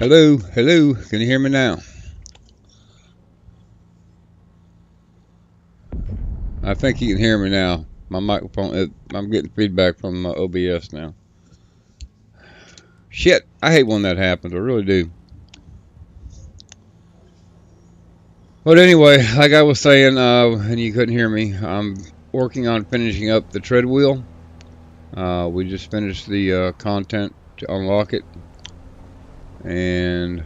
Hello, hello, can you hear me now? I think you can hear me now. My microphone, I'm getting feedback from my OBS now. Shit, I hate when that happens, I really do. But anyway, like I was saying, and you couldn't hear me, I'm working on finishing up the tread wheel. We just finished the content to unlock it. And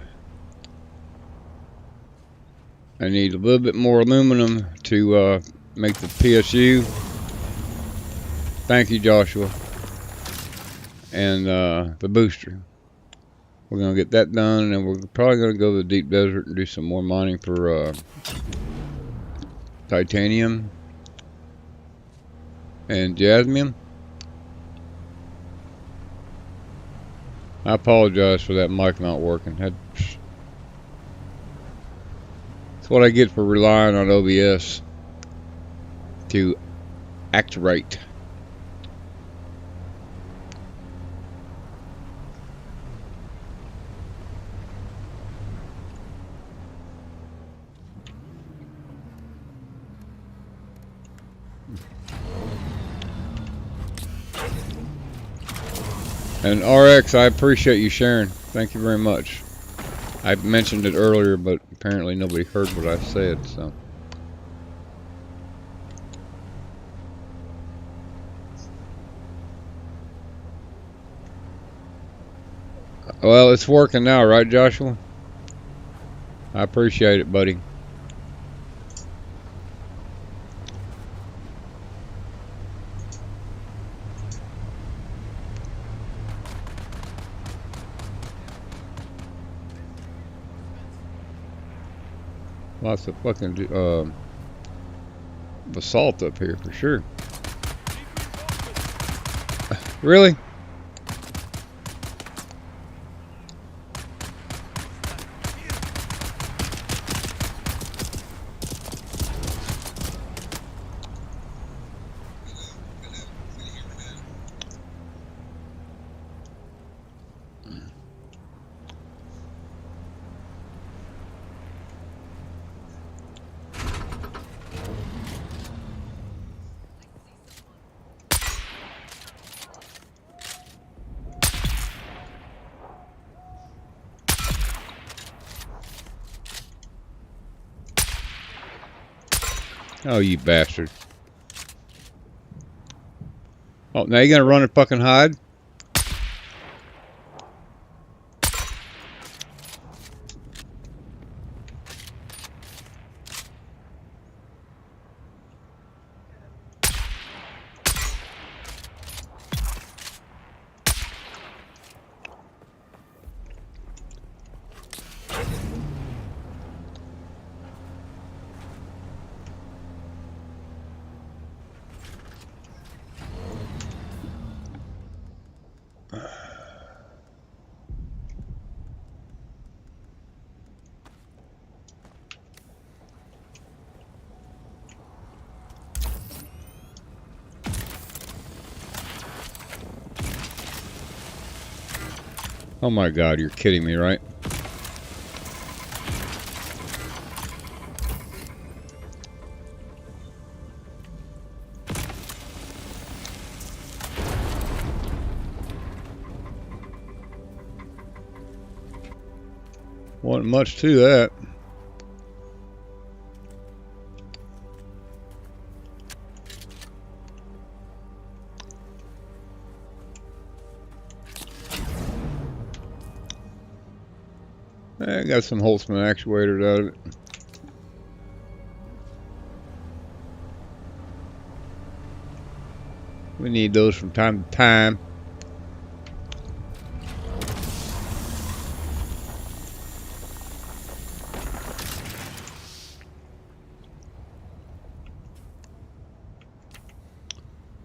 I need a little bit more aluminum to make the PSU. Thank you, Joshua. And the booster. We're going to get that done, and we're probably going to go to the deep desert and do some more mining for titanium and jasmine. I apologize for that mic not working. That's what I get for relying on OBS to act right. And RX, I appreciate you sharing. Thank you very much. I mentioned it earlier, but apparently nobody heard what I said, so. Well, it's working now, right, Joshua? I appreciate it, buddy. Lots of fucking basalt up here for sure. Really? Oh, you bastard. Oh, now you gonna run and fucking hide? Oh my God, you're kidding me, right? Wasn't much to that. I got some Holtzman actuators out of it. We need those from time to time.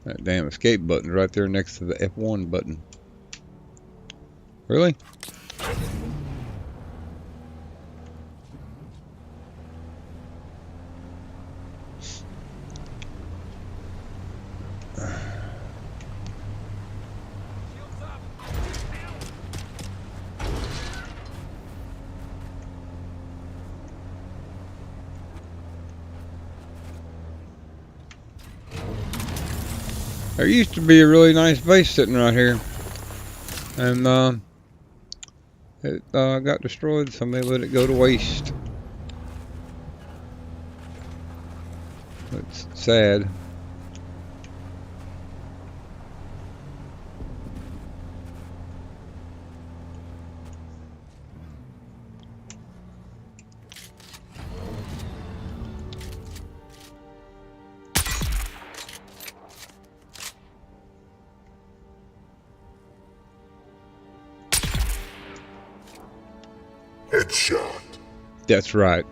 That damn escape button's right there next to the F1 button. Really? There used to be a really nice base sitting right here, and it got destroyed. Somebody let it go to waste. It's sad. Headshot. That's right.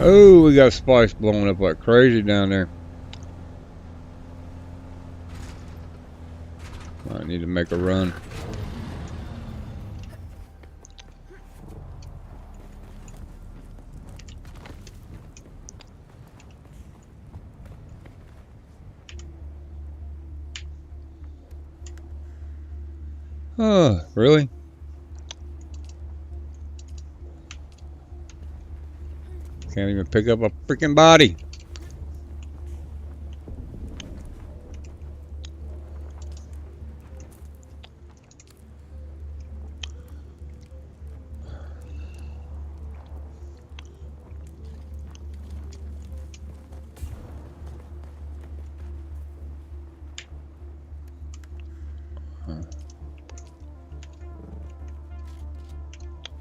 Oh, we got spice blowing up like crazy down there. I need to make a run. Oh, really? Can't even pick up a freaking body.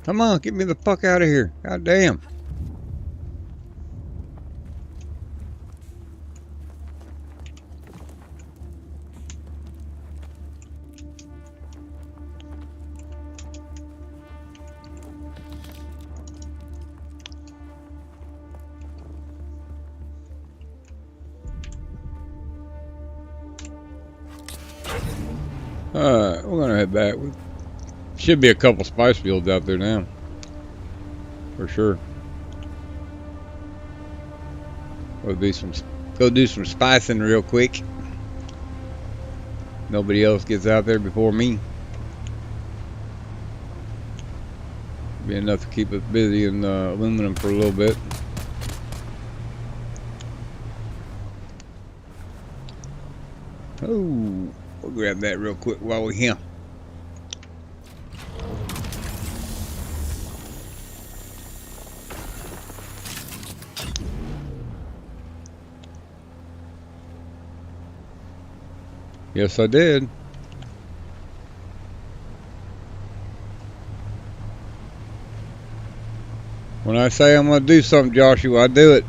Come on, get me the fuck out of here. God damn. Alright, we're gonna head back. Should be a couple spice fields out there now. For sure. Go do some spicing real quick. Nobody else gets out there before me. Be enough to keep us busy in aluminum for a little bit. Oh, we'll grab that real quick while we're here. Yes, I did. When I say I'm going to do something, Joshua, I do it.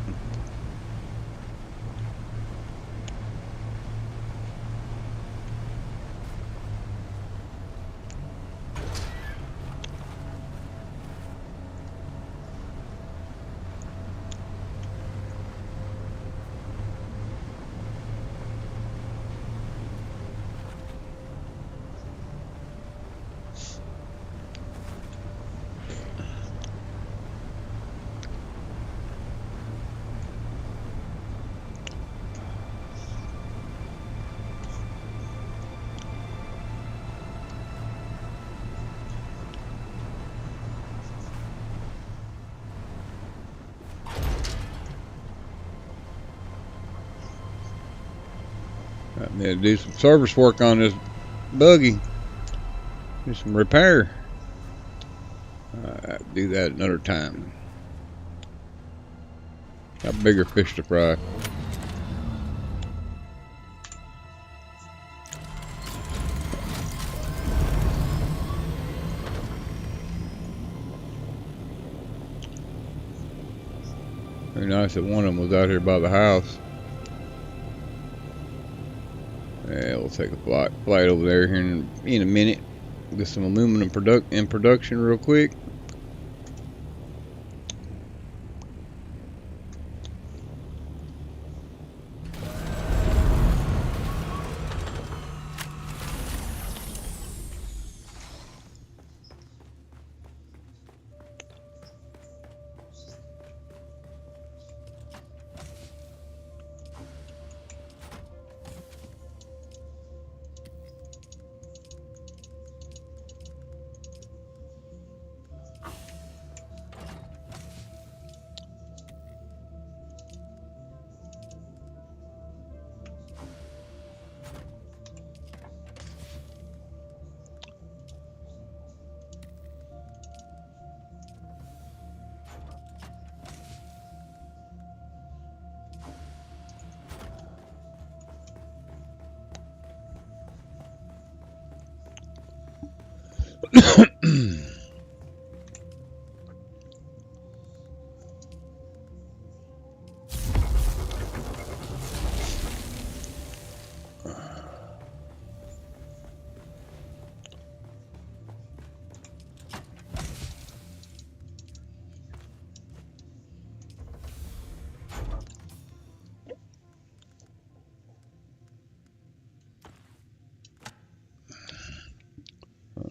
I need to do some service work on this buggy. Do some repair. Do that another time. Got bigger fish to fry. Very nice that one of them was out here by the house. Yeah, we'll take a flight over there here in a minute. Get some aluminum in production real quick.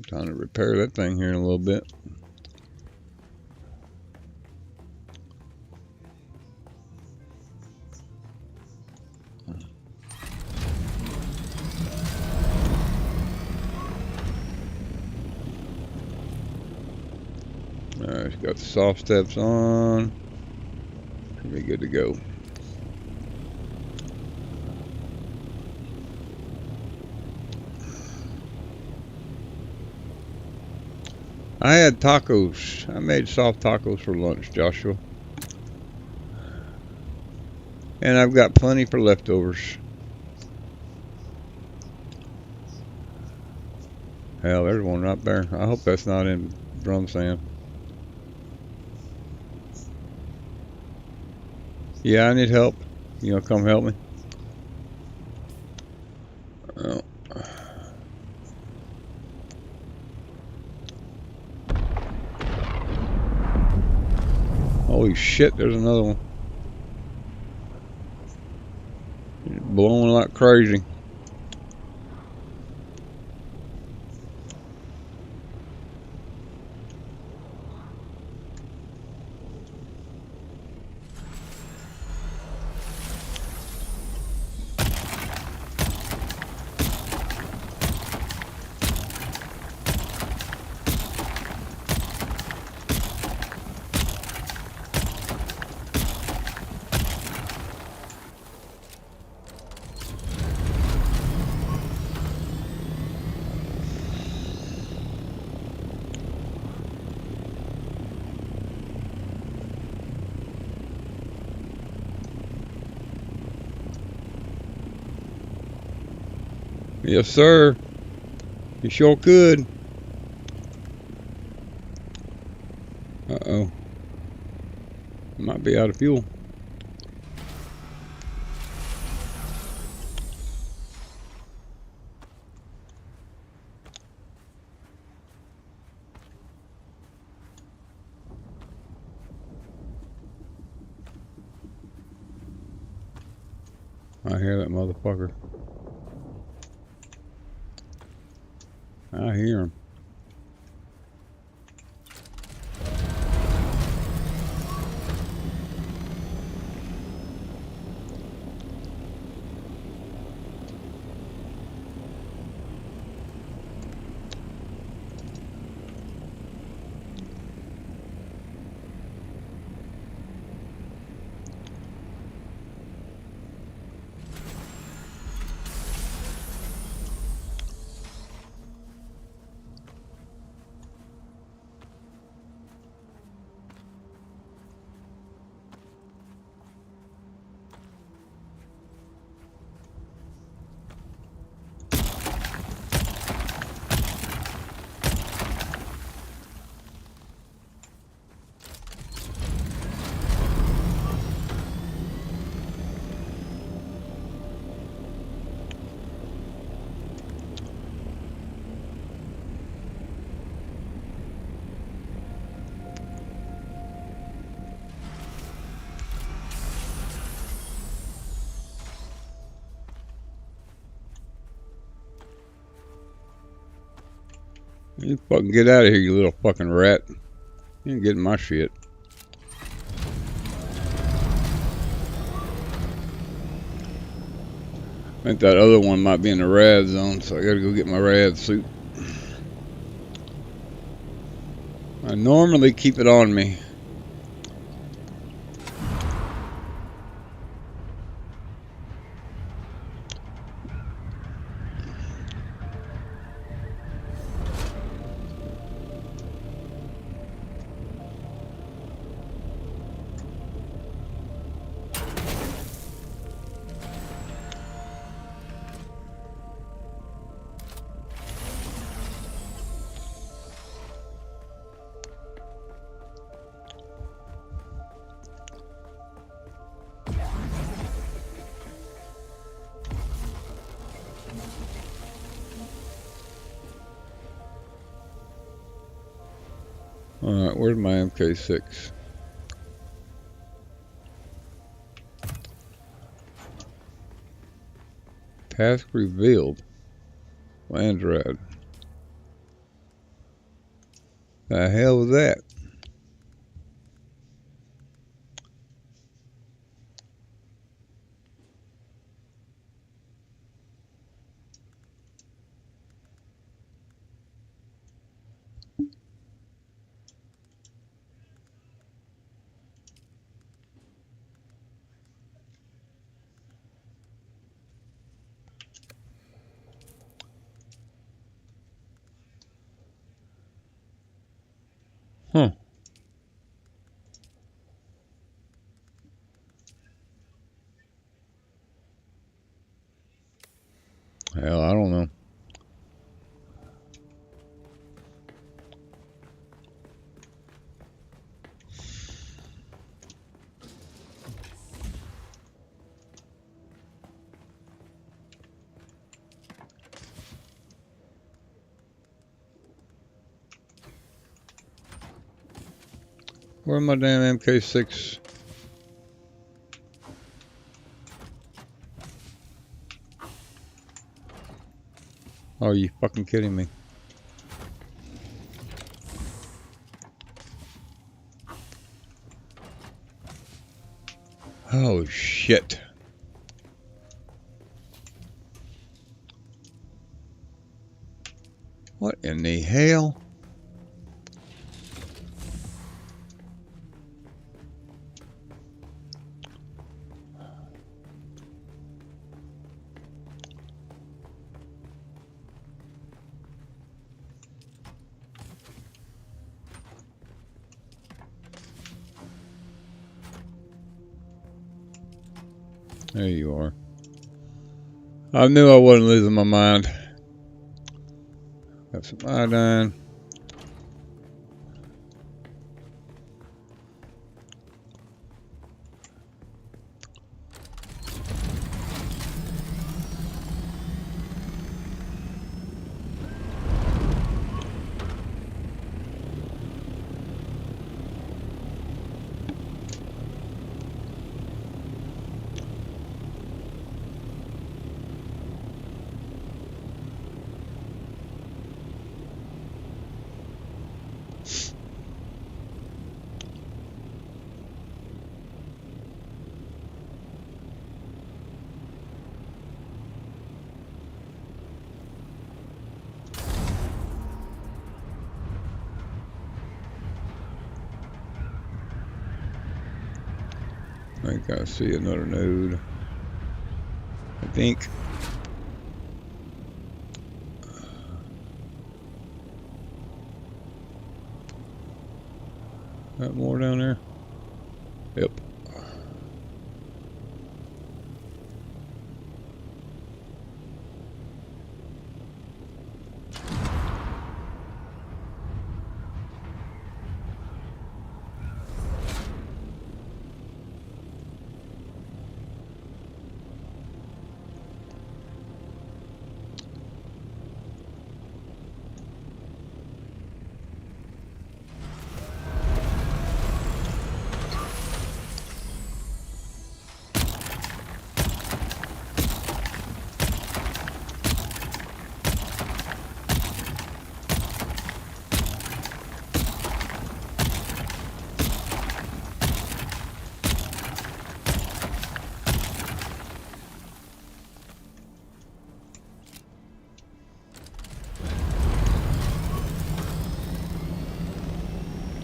Time to repair that thing here in a little bit. Alright, got the soft steps on. Should be good to go. I had tacos. I made soft tacos for lunch, Joshua. And I've got plenty for leftovers. Hell, there's one right there. I hope that's not in drum sand. Yeah, I need help. You know, come help me. Oh. Holy shit, there's another one. It's blowing like crazy. Yes, sir. You sure could. Uh-oh. Might be out of fuel. I hear that motherfucker. I hear him. You fucking get out of here, you little fucking rat. You ain't getting my shit. I think that other one might be in the rad zone, so I gotta go get my rad suit. I normally keep it on me. Alright, where's my MK6? Task revealed. Land red. The hell was that? Huh. Hell, I don't know. Where's my damn MK6? Oh, are you fucking kidding me? Oh shit. What in the hell? There you are. I knew I wasn't losing my mind. Got some iodine. I think I see another node. I think. Got more down there? Yep.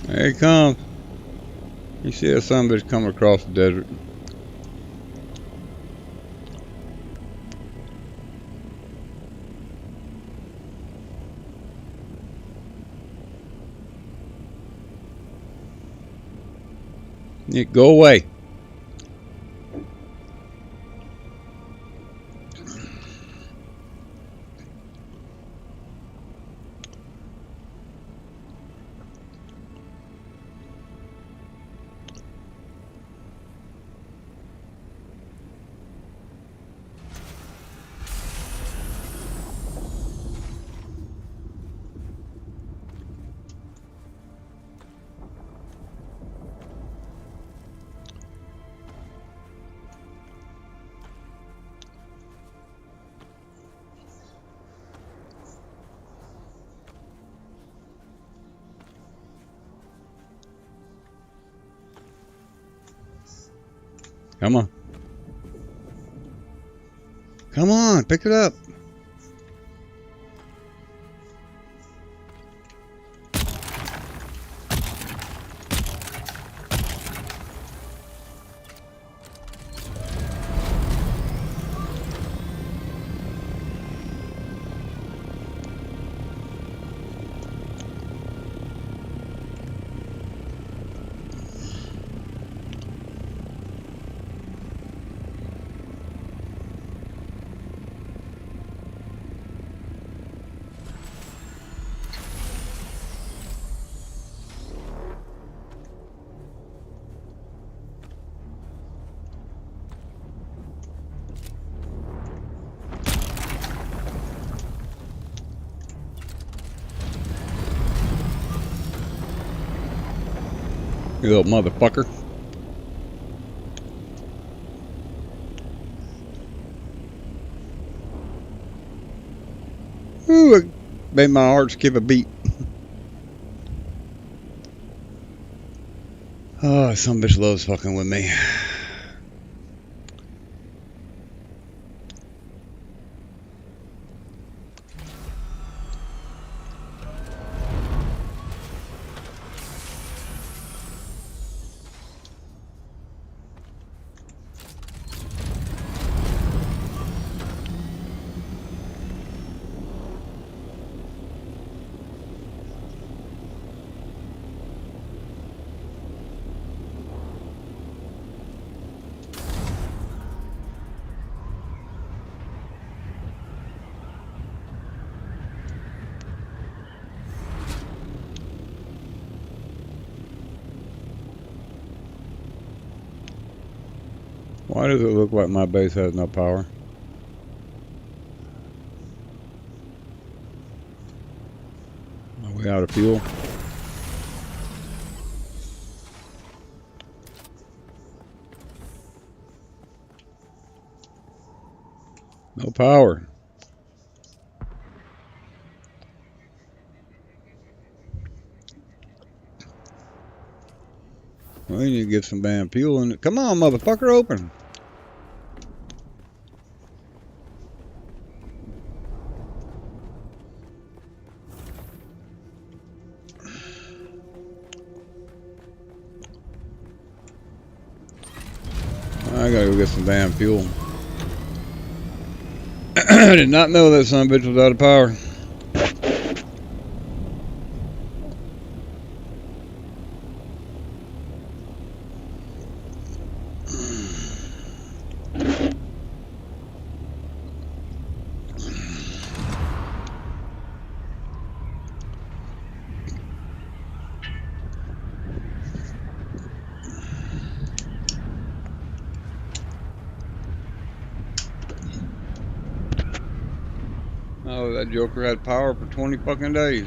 There he comes. You see that son bitch coming across the desert. Nick, go away. Come on. Come on, pick it up. You little motherfucker. Ooh, it made my heart skip a beat. Oh, some bitch loves fucking with me. Why does it look like my base has no power? Are we out of fuel? No power. Well, you need to get some damn fuel in it. Come on, motherfucker, open. I gotta go get some damn fuel. I did not know that son of a bitch was out of power. Oh, that joker had power for 20 fucking days.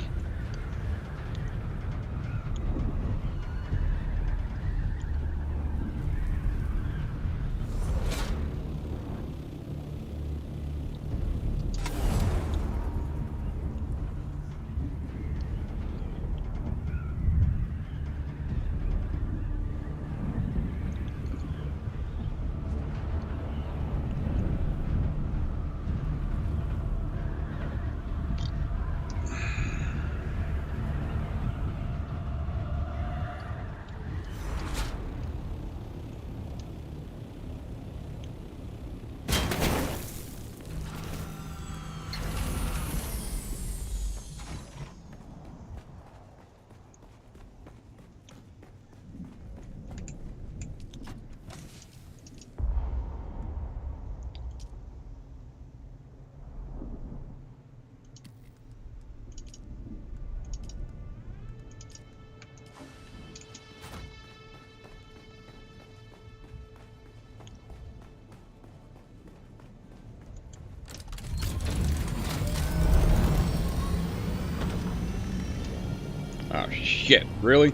Oh shit, really?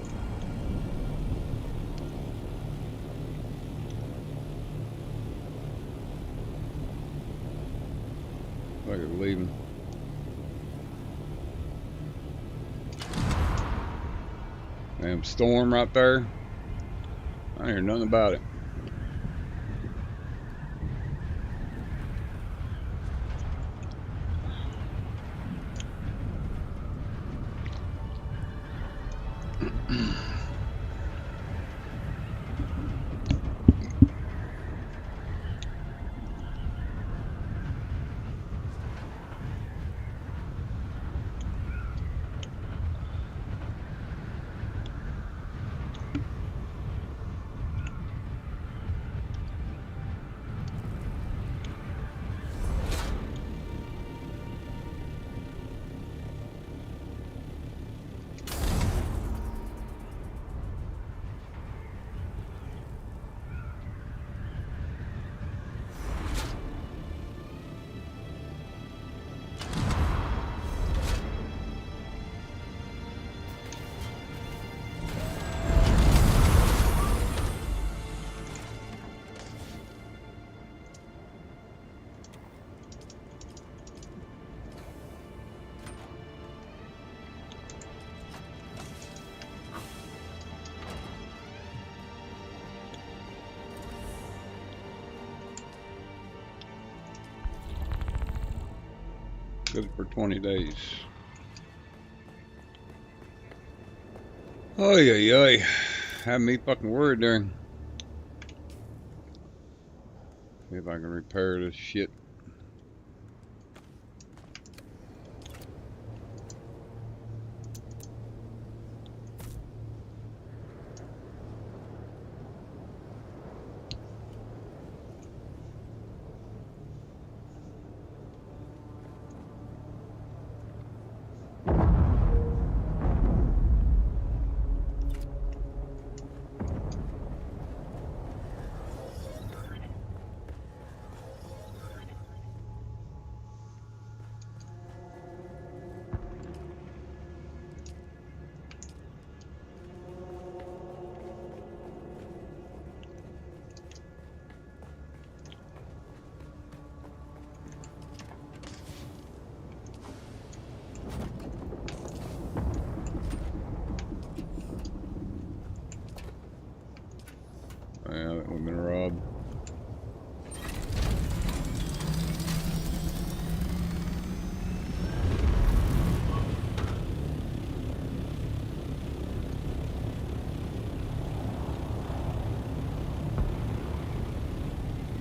Look at leaving. Damn storm right there. I don't hear nothing about it. Good for 20 days. Oh yeah. Had me fucking worried there. See if I can repair this shit. Yeah, we've been robbed.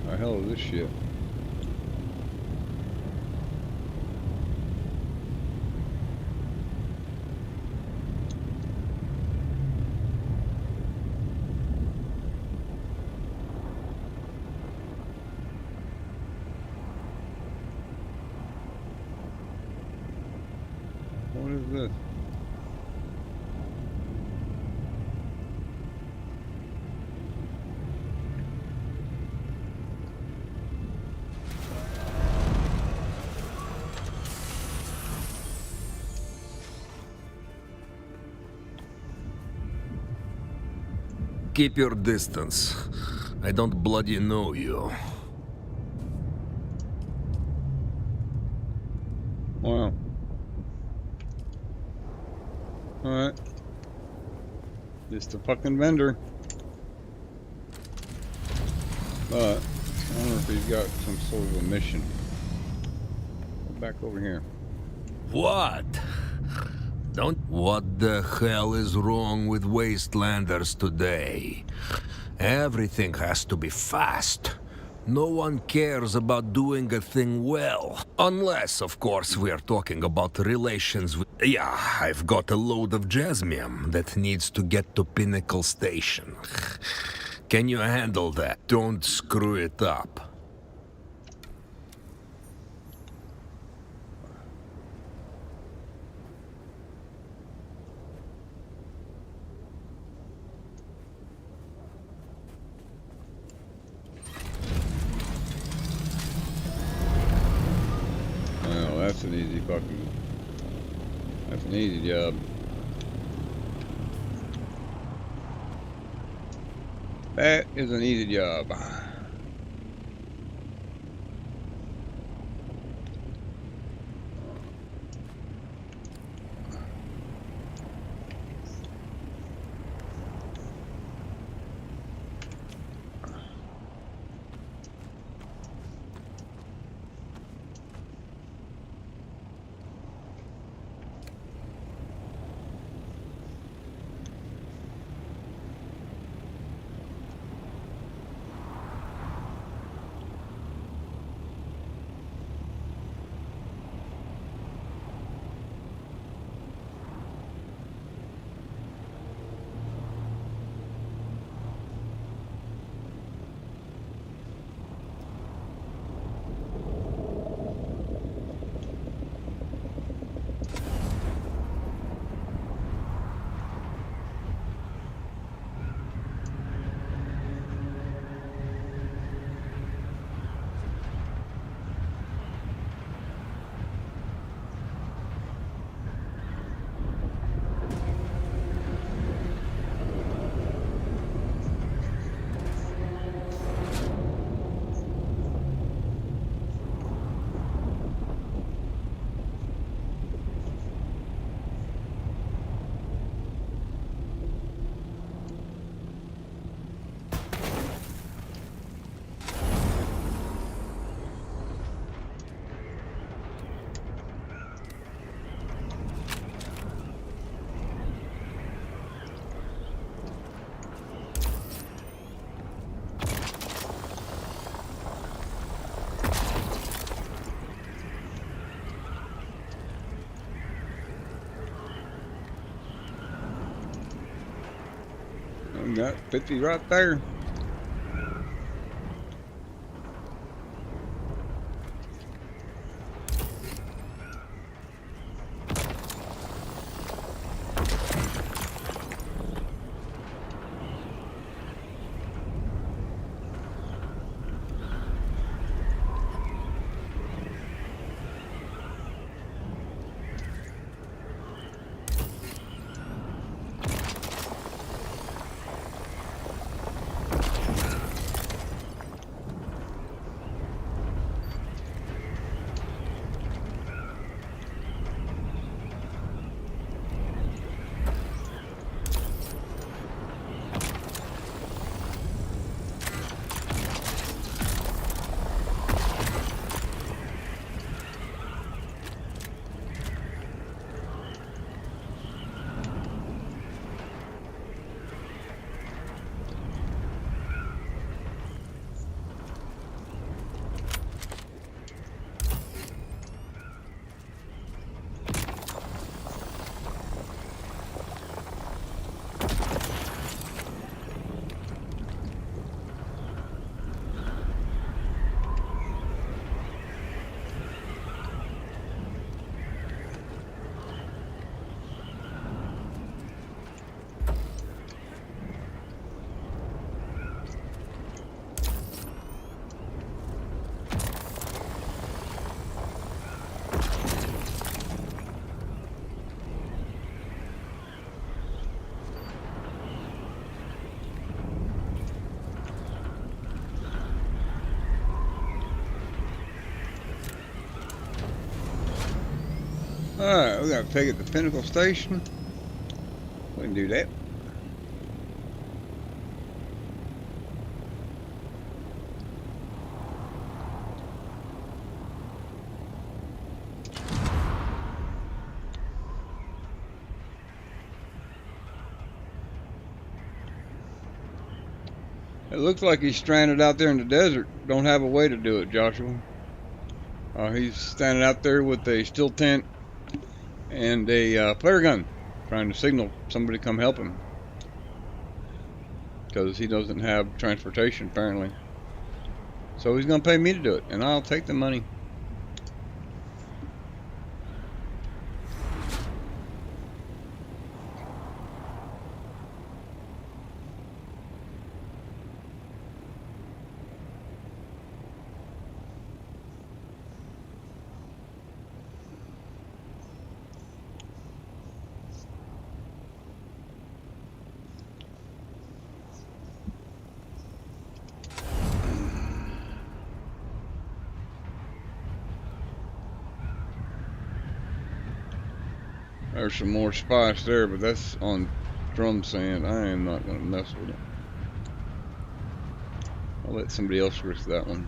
The hell is this shit? What is this? Keep your distance. I don't bloody know you. Wow. Alright. Just a fucking vendor. But I wonder if he's got some sort of a mission. Go back over here. What? Don't... What the hell is wrong with wastelanders today? Everything has to be fast. No one cares about doing a thing well. Unless, of course, we are talking about relations with... Yeah, I've got a load of jasmium that needs to get to Pinnacle Station. Can you handle that? Don't screw it up. Well, that's an easy fucking... That's an easy job. That is an easy job. Got 50 right there. Alright, we gotta take it to Pinnacle Station. We can do that. It looks like he's stranded out there in the desert. Don't have a way to do it, Joshua. He's standing out there with a steel tent and a flare gun, trying to signal somebody to come help him. Because he doesn't have transportation, apparently. So he's going to pay me to do it, and I'll take the money. There's some more spice there, but that's on drum sand. I am not going to mess with it. I'll let somebody else risk that one.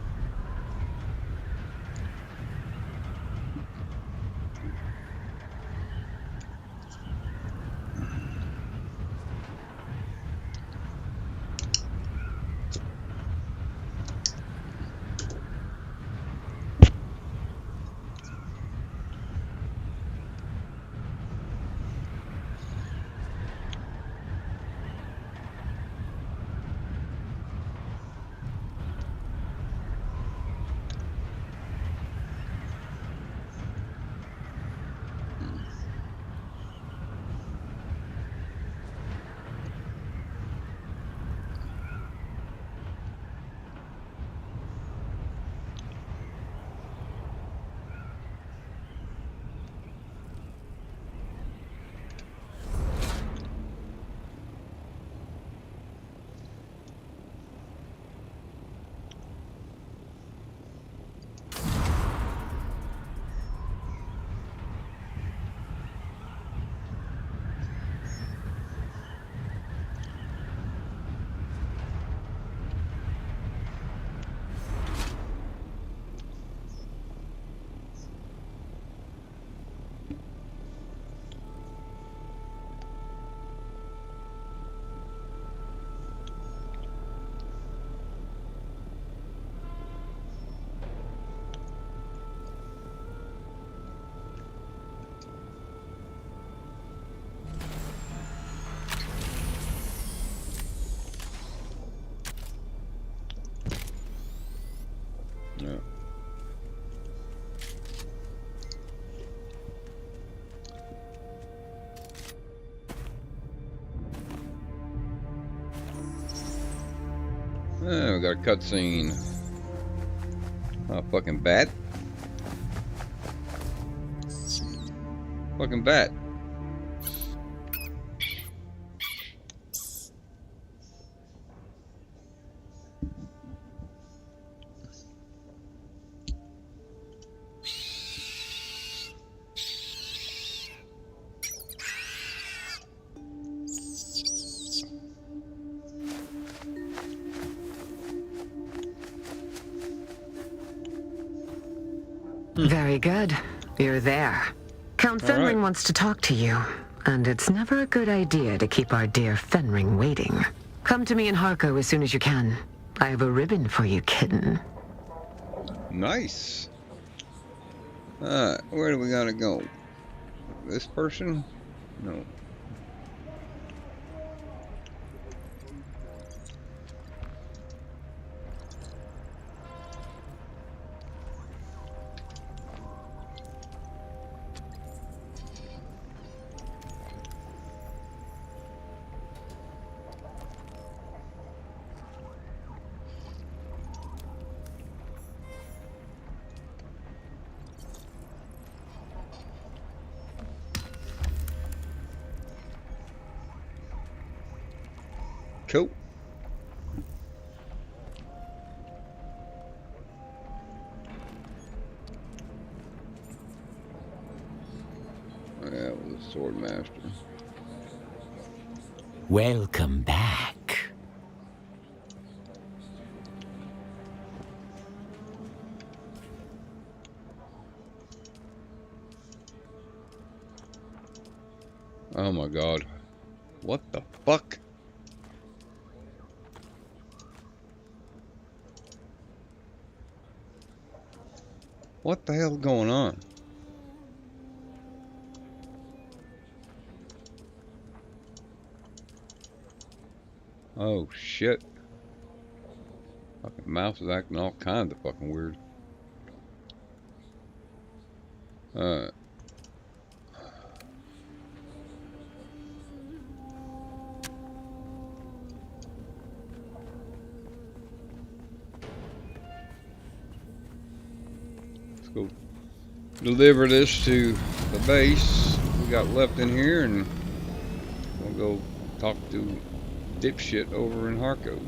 We got a cutscene. Oh, fucking bat. Fucking bat. Very good. You're there. Count All right. Fenring wants to talk to you, and it's never a good idea to keep our dear Fenring waiting. Come to me in Harko as soon as you can. I have a ribbon for you, kitten. Nice. Alright, where do we gotta go? This person? No. Cool. That was a sword master. Welcome back. Oh my god. What the fuck? What the hell's going on? Oh shit. Fucking mouse is acting all kinds of fucking weird. Let's go deliver this to the base we got left in here, and we'll go talk to dipshit over in Harko.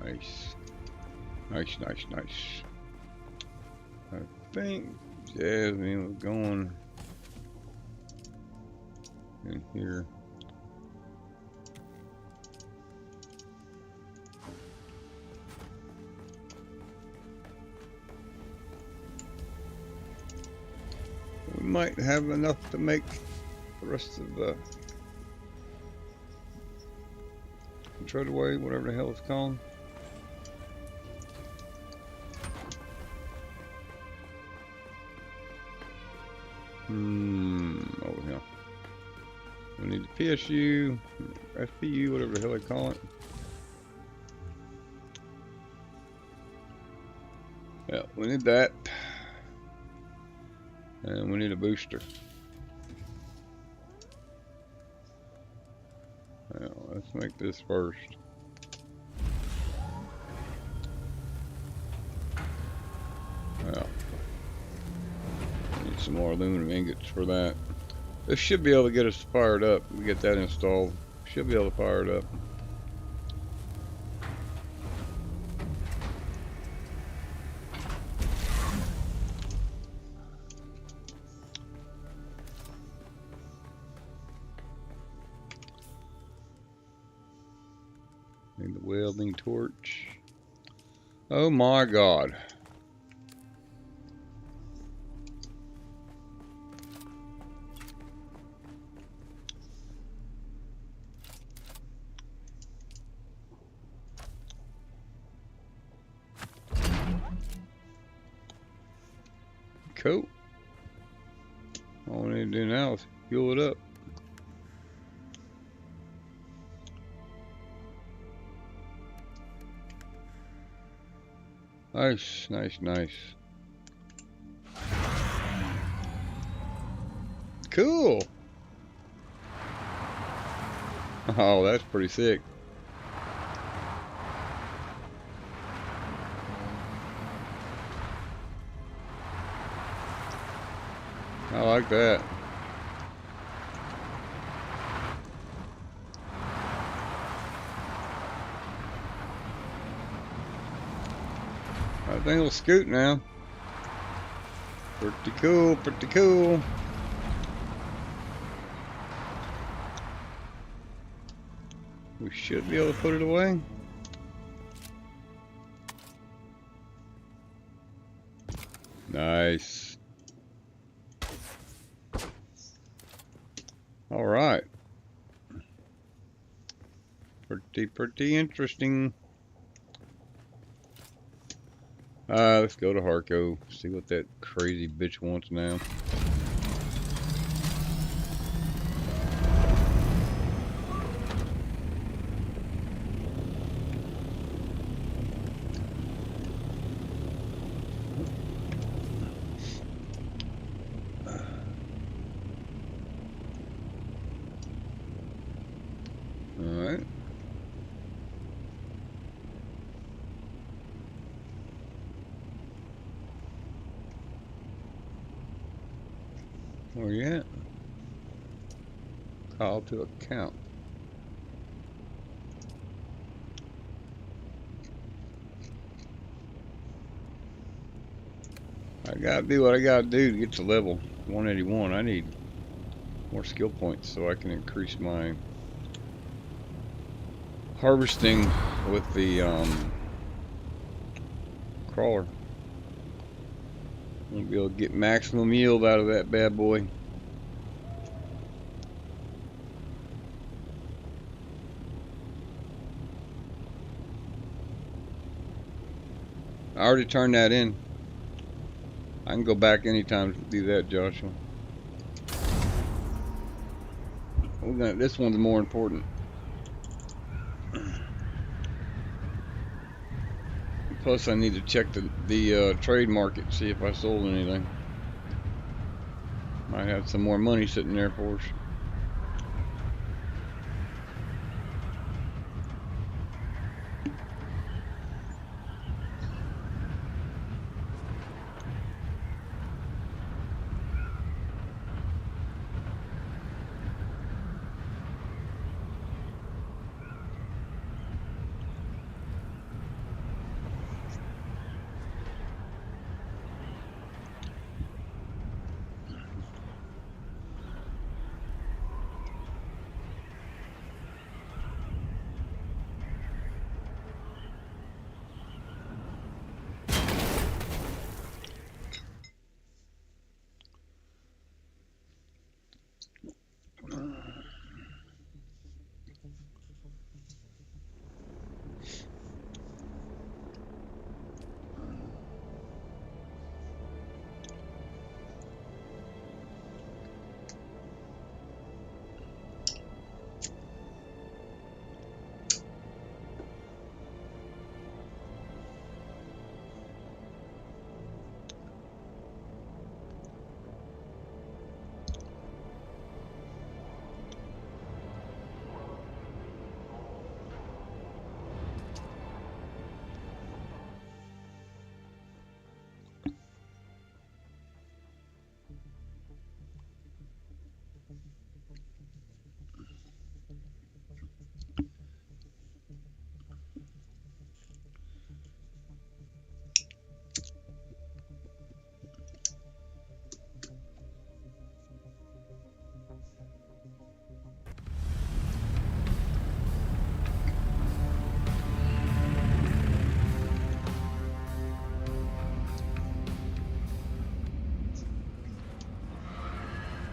Nice. Nice, nice, nice. I think Jasmine was going in here. We might have enough to make the rest of the treadway, whatever the hell it's called. Oh yeah. We need the PSU, FPU, whatever the hell they call it. Yeah, we need that. And we need a booster. Well, let's make this first. Well, need some more aluminum ingots for that. This should be able to get us fired up. We get that installed. Should be able to fire it up. Need the welding torch. Oh my God. Cool. All we need to do now is fuel it up. Nice, nice, nice. Cool. Oh, that's pretty sick. I like that. That thing will scoot now. Pretty cool, pretty cool. We should be able to put it away. Nice. All right. Pretty interesting. Let's go to Harco. See what that crazy bitch wants now. Alright. Where you at? Call to account. I gotta do what I gotta do to get to level 181. I need more skill points so I can increase my harvesting with the crawler. We'll be able to get maximum yield out of that bad boy. I already turned that in. I can go back anytime to do that, Joshua. This one's more important. Plus, I need to check the trade market, see if I sold anything. Might have some more money sitting there for us.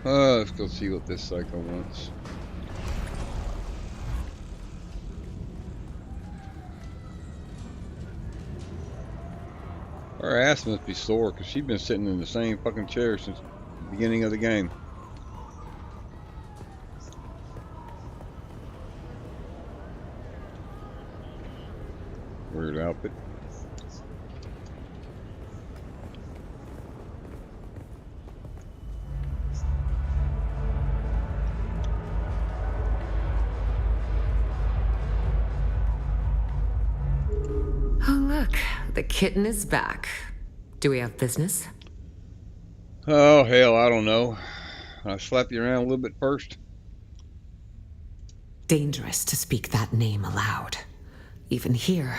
Let's go see what this psycho wants. Her ass must be sore because she's been sitting in the same fucking chair since the beginning of the game. Weird outfit. Oh, look. The kitten is back. Do we have business? Oh, hell, I don't know. I'll slap you around a little bit first. Dangerous to speak that name aloud. Even here,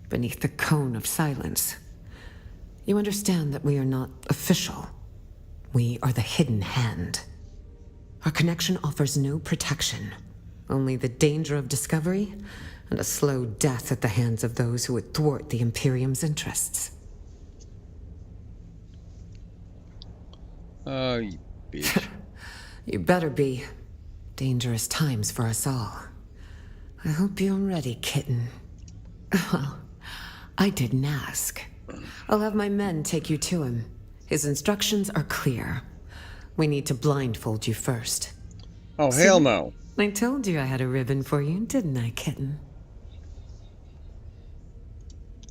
beneath the cone of silence. You understand that we are not official. We are the hidden hand. Our connection offers no protection. Only the danger of discovery and a slow death at the hands of those who would thwart the Imperium's interests. Oh, you bitch. You better be. Dangerous times for us all. I hope you're ready, kitten. Well, I didn't ask. I'll have my men take you to him. His instructions are clear. We need to blindfold you first. Oh, hell no. I told you I had a ribbon for you, didn't I, kitten?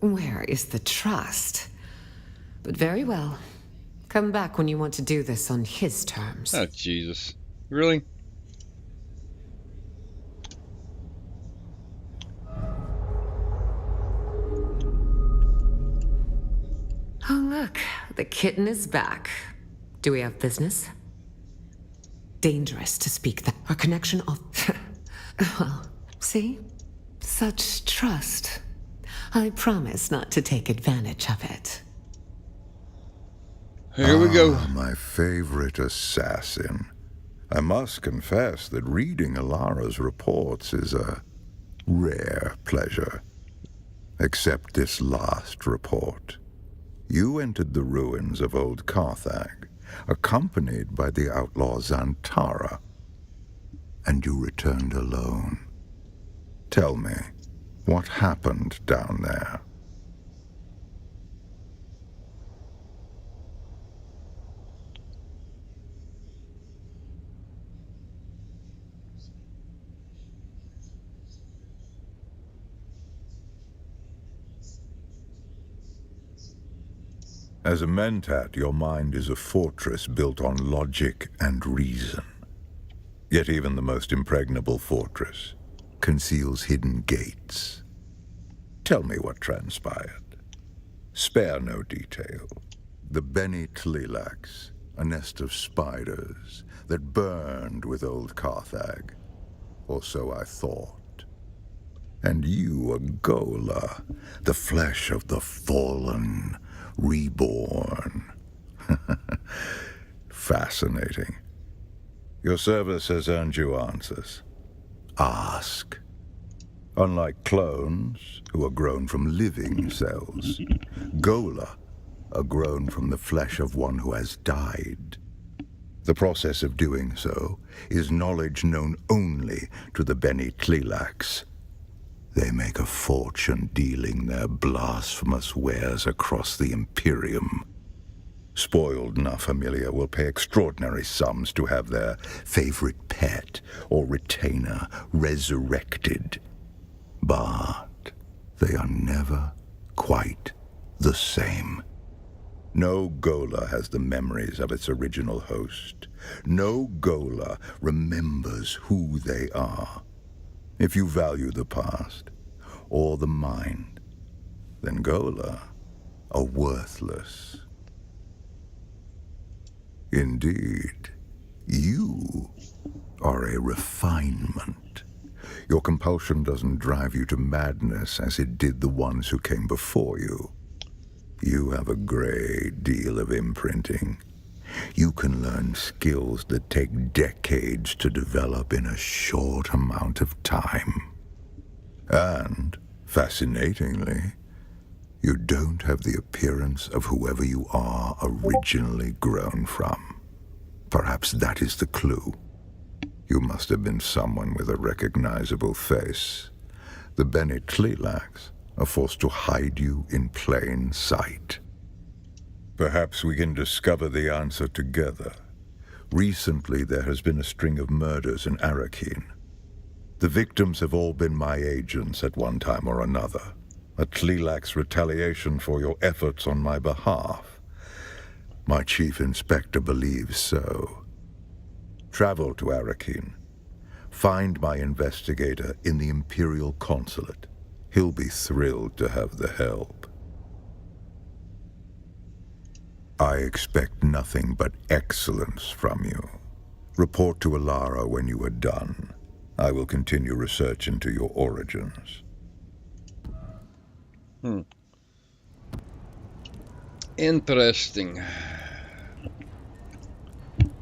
Where is the trust? But very well. Come back when you want to do this on his terms. Oh, Jesus. Really? Oh, look. The kitten is back. Do we have business? Dangerous to speak that. Our connection off. Well, see? Such trust. I promise not to take advantage of it. Here we go. My favorite assassin. I must confess that reading Alara's reports is a rare pleasure. Except this last report. You entered the ruins of old Carthage, accompanied by the outlaw Zantara, and you returned alone. Tell me, what happened down there? As a mentat, your mind is a fortress built on logic and reason. Yet even the most impregnable fortress conceals hidden gates. Tell me what transpired. Spare no detail. The Beni Tlilax, a nest of spiders that burned with old Carthage, or so I thought. And you, a Gola, the flesh of the fallen, reborn. Fascinating. Your service has earned you answers. Ask. Unlike clones, who are grown from living cells, Gola are grown from the flesh of one who has died. The process of doing so is knowledge known only to the Beni Tlilax. They make a fortune dealing their blasphemous wares across the Imperium. Spoiled Na Familia will pay extraordinary sums to have their favorite pet or retainer resurrected. But they are never quite the same. No Gola has the memories of its original host. No Gola remembers who they are. If you value the past, or the mind, then Gola are worthless. Indeed, you are a refinement. Your compulsion doesn't drive you to madness as it did the ones who came before you. You have a great deal of imprinting. You can learn skills that take decades to develop in a short amount of time. And, fascinatingly, you don't have the appearance of whoever you are originally grown from. Perhaps that is the clue. You must have been someone with a recognizable face. The Bene Tleilax are forced to hide you in plain sight. Perhaps we can discover the answer together. Recently, there has been a string of murders in Arrakeen. The victims have all been my agents at one time or another. A Tleilax retaliation for your efforts on my behalf. My chief inspector believes so. Travel to Arrakeen. Find my investigator in the Imperial Consulate. He'll be thrilled to have the help. I expect nothing but excellence from you. Report to Alara when you are done. I will continue research into your origins. Interesting.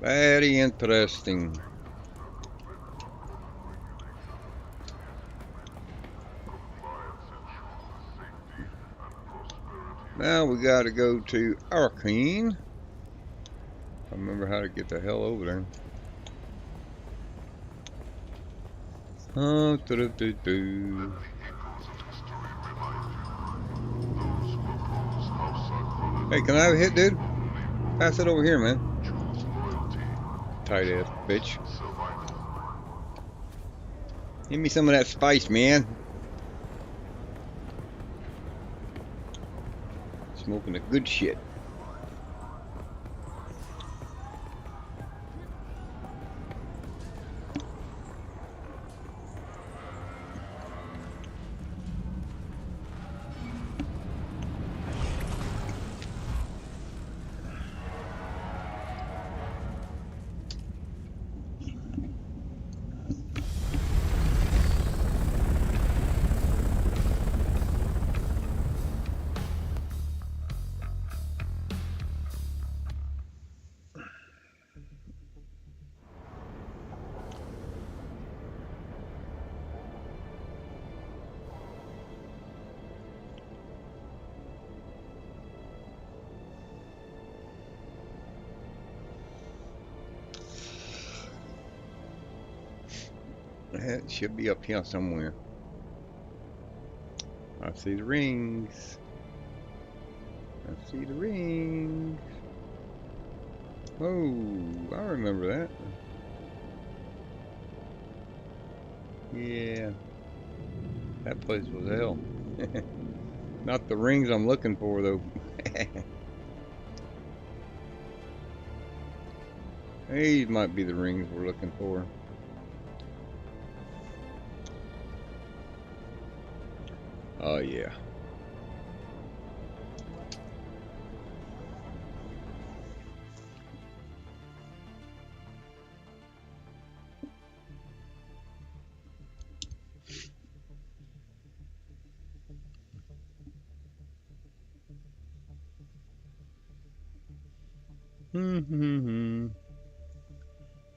Very interesting. Now we gotta go to Arrakeen. I remember how to get the hell over there. Hey, can I have a hit, dude? Pass it over here, man. Tight ass bitch. Give me some of that spice, man. Smoking the good shit. It should be up here somewhere. I see the rings. I see the rings. Oh, I remember that. Yeah. That place was hell. Not the rings I'm looking for, though. These might be the rings we're looking for. Oh, yeah.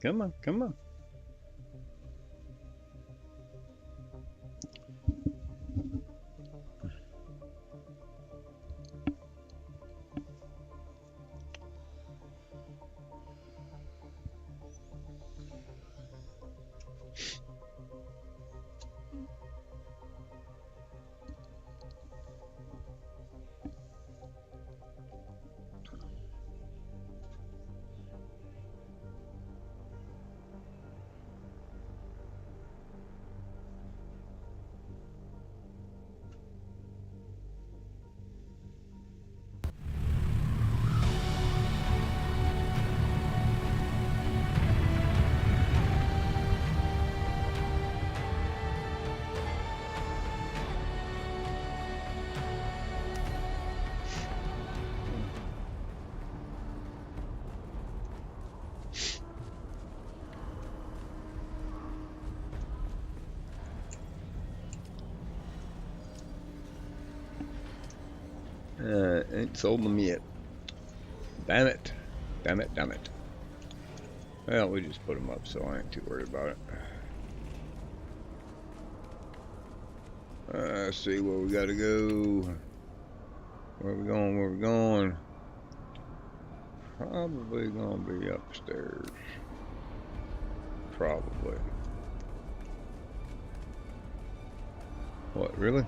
Come on, come on. Ain't sold them yet. Damn it. Damn it, damn it. Well, we just put them up, so I ain't too worried about it. Let's see where we gotta go. Where we going, where we going? Probably gonna be upstairs. Probably. What, really?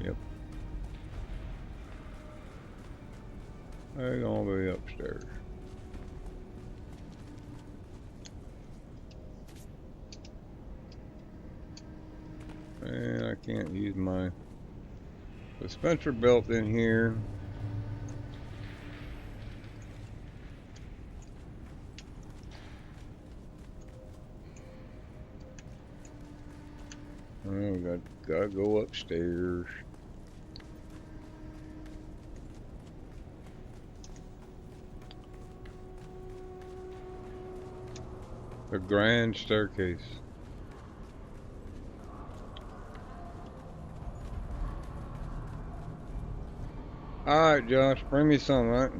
Yep. They're gonna be upstairs. And I can't use my dispenser belt in here. Oh, gotta go upstairs. The grand staircase. Alright, Josh, bring me some, right?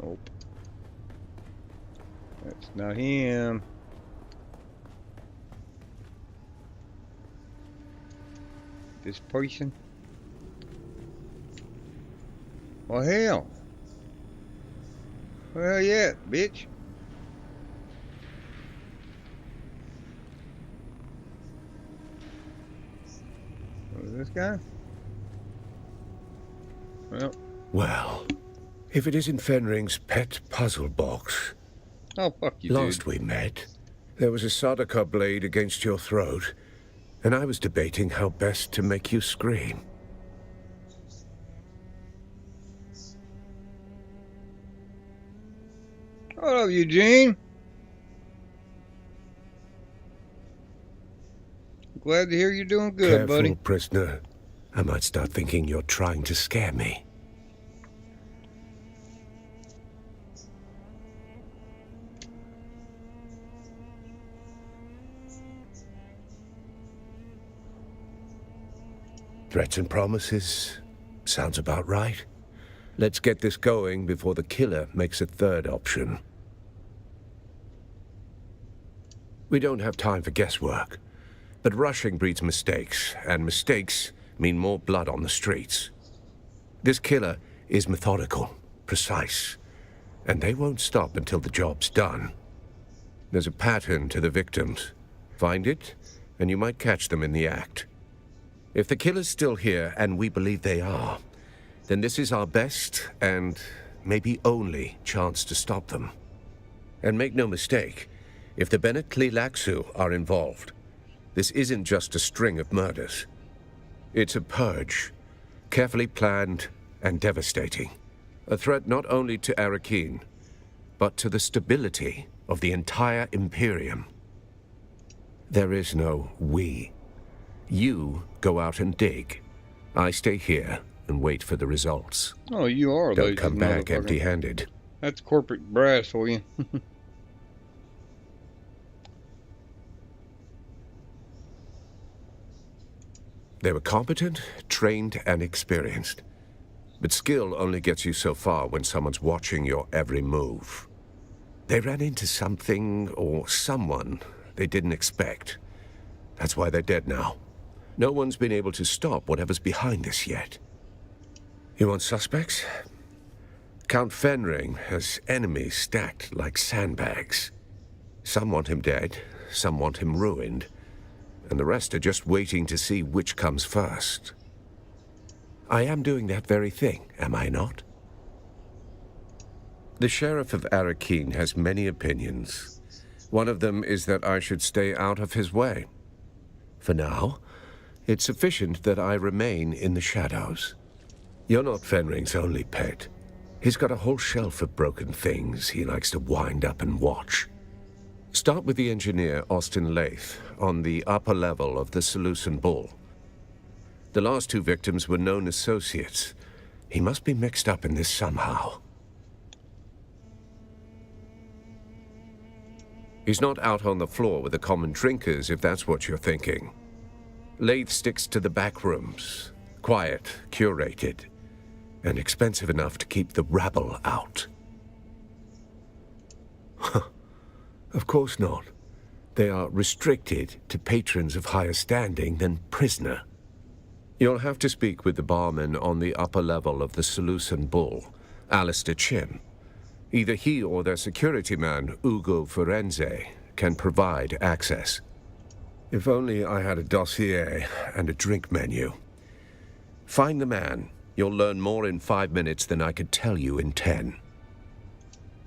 Nope. That's not him. This person? Well, hell. Well, yeah, bitch. What is this guy? Well, if it isn't Fenring's pet puzzle box. Oh, fuck you, Last dude. we met, there was a Sadaka blade against your throat, and I was debating how best to make you scream. Hello, Eugene. Glad to hear you're doing good, Careful, buddy. prisoner. I might start thinking you're trying to scare me. Threats and promises. Sounds about right. Let's get this going before the killer makes a third option. We don't have time for guesswork, but rushing breeds mistakes, and mistakes mean more blood on the streets. This killer is methodical, precise, and they won't stop until the job's done. There's a pattern to the victims. Find it, and you might catch them in the act. If the killer's still here, and we believe they are, then this is our best and maybe only chance to stop them. And make no mistake, if the Bennett Tlilaxu are involved, this isn't just a string of murders. It's a purge, carefully planned and devastating. A threat not only to Arakeen, but to the stability of the entire Imperium. There is no we. You go out and dig. I stay here and wait for the results. Oh, you are. Don't come back empty-handed. That's corporate brass for you. They were competent, trained, and experienced. But skill only gets you so far when someone's watching your every move. They ran into something or someone they didn't expect. That's why they're dead now. No one's been able to stop whatever's behind this yet. You want suspects? Count Fenring has enemies stacked like sandbags. Some want him dead, some want him ruined, and the rest are just waiting to see which comes first. I am doing that very thing, am I not? The Sheriff of Arakeen has many opinions. One of them is that I should stay out of his way. For now, it's sufficient that I remain in the shadows. You're not Fenring's only pet. He's got a whole shelf of broken things he likes to wind up and watch. Start with the engineer, Austin Lath, on the upper level of the Seleucid Bull. The last two victims were known associates. He must be mixed up in this somehow. He's not out on the floor with the common drinkers, if that's what you're thinking. Lathe sticks to the back rooms. Quiet, curated, and expensive enough to keep the rabble out. Of course not. They are restricted to patrons of higher standing than prisoner. You'll have to speak with the barman on the upper level of the Seleucid Bull, Alistair Chin. Either he or their security man, Ugo Firenze, can provide access. If only I had a dossier and a drink menu. Find the man. You'll learn more in 5 minutes than I could tell you in 10.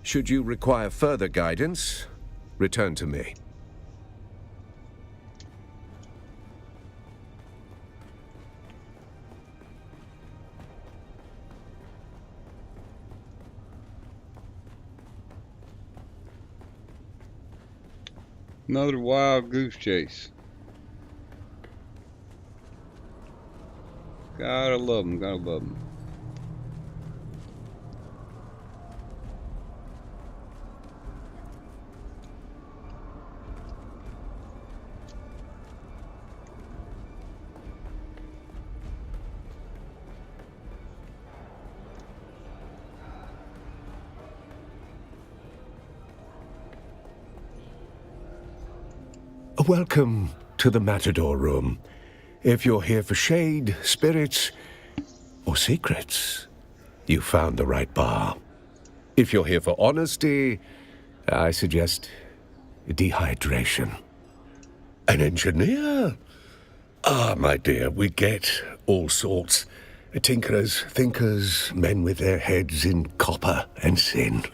Should you require further guidance, return to me. Another wild goose chase. Gotta love them, gotta love them. Welcome to the Matador Room. If you're here for shade, spirits, or secrets, you found the right bar. If you're here for honesty, I suggest dehydration. An engineer? Ah, my dear, we get all sorts. Tinkerers, thinkers, men with their heads in copper and sin.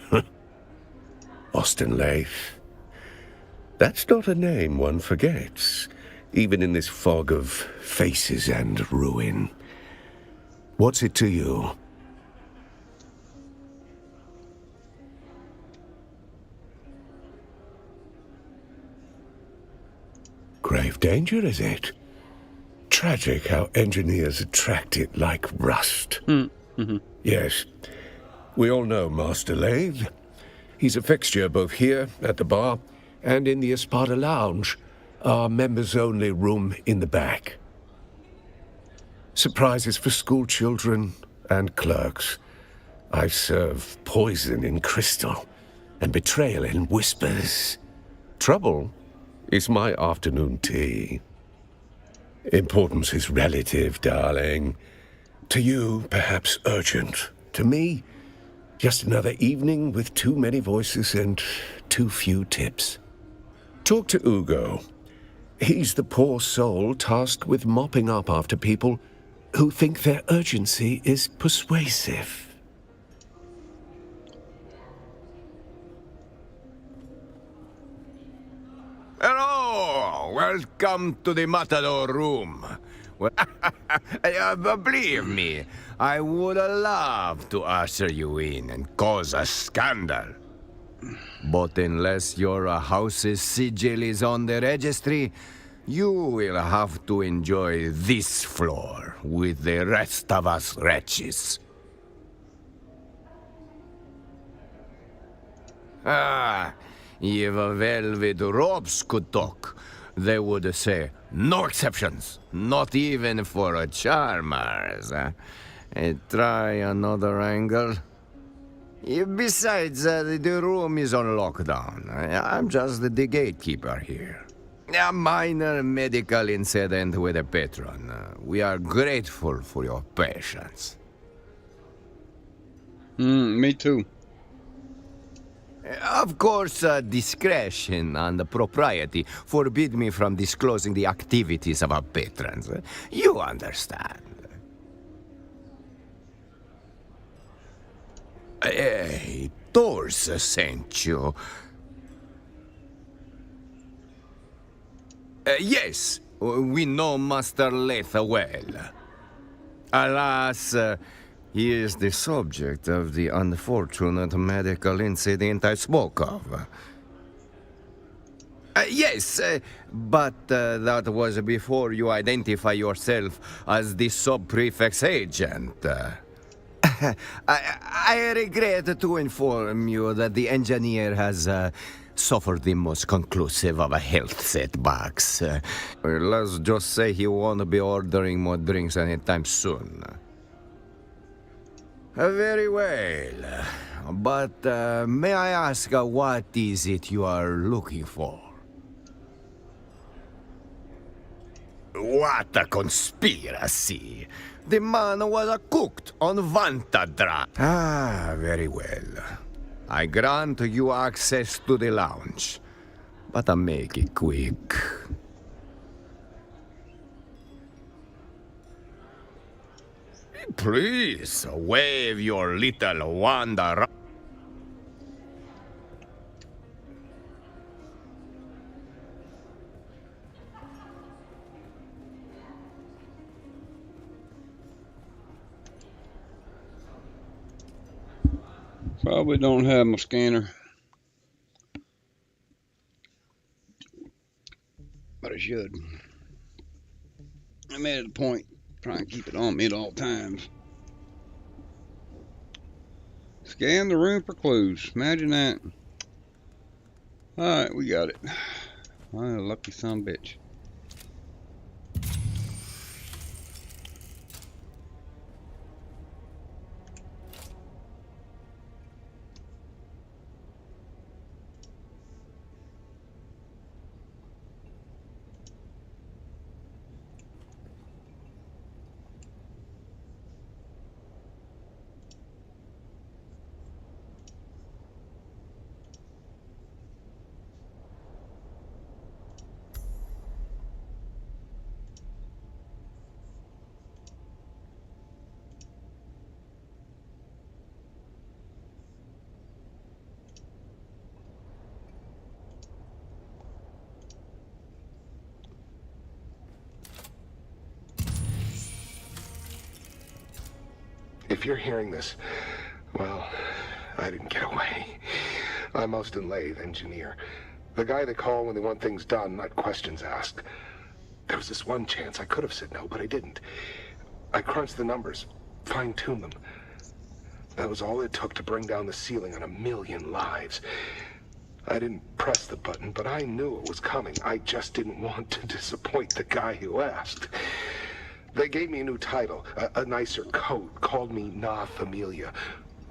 Austin Lathe. That's not a name one forgets, even in this fog of faces and ruin. What's it to you? Grave danger, is it? Tragic how engineers attract it like rust. Yes, we all know Master Lathe. He's a fixture both here at the bar and in the Espada Lounge, our members-only room in the back. Surprises for school children and clerks. I serve poison in crystal and betrayal in whispers. Trouble is my afternoon tea. Importance is relative, darling. To you, perhaps urgent. To me, just another evening with too many voices and too few tips. Talk to Ugo. He's the poor soul tasked with mopping up after people who think their urgency is persuasive. Hello! Welcome to the Matador Room. Well, believe me, I would love to usher you in and cause a scandal. But unless your house's sigil is on the registry, you will have to enjoy this floor with the rest of us wretches. Ah, if velvet robes could talk, they would say, no exceptions, not even for charmers. Try another angle. Besides, the room is on lockdown. I'm just the gatekeeper here. A minor medical incident with a patron. We are grateful for your patience. Me too. Of course, discretion and propriety forbid me from disclosing the activities of our patrons. You understand. Hey, Thors sent you. Yes, we know Master Lathe well. Alas, he is the subject of the unfortunate medical incident I spoke of. Yes, but that was before you identify yourself as the sub-prefect's agent. I regret to inform you that the engineer has suffered the most conclusive of a health setbacks. Let's just say he won't be ordering more drinks anytime soon. Very well. But may I ask what is it you are looking for? What a conspiracy! The man was cooked on Vantadra. Ah, very well. I grant you access to the lounge, but I make it quick. Please, wave your little wand around. Probably don't have my scanner, but I should. I made it a point trying to keep it on me at all times. Scan the room for clues. Imagine that. Alright, we got it. Well, lucky son of a bitch. If you're hearing this, well, I didn't get away. I'm Austin Lathe, engineer. The guy they call when they want things done, not questions asked. There was this one chance I could have said no, but I didn't. I crunched the numbers, fine-tuned them. That was all it took to bring down the ceiling on 1 million lives. I didn't press the button, but I knew it was coming. I just didn't want to disappoint the guy who asked. They gave me a new title, a nicer coat, called me Na Familia.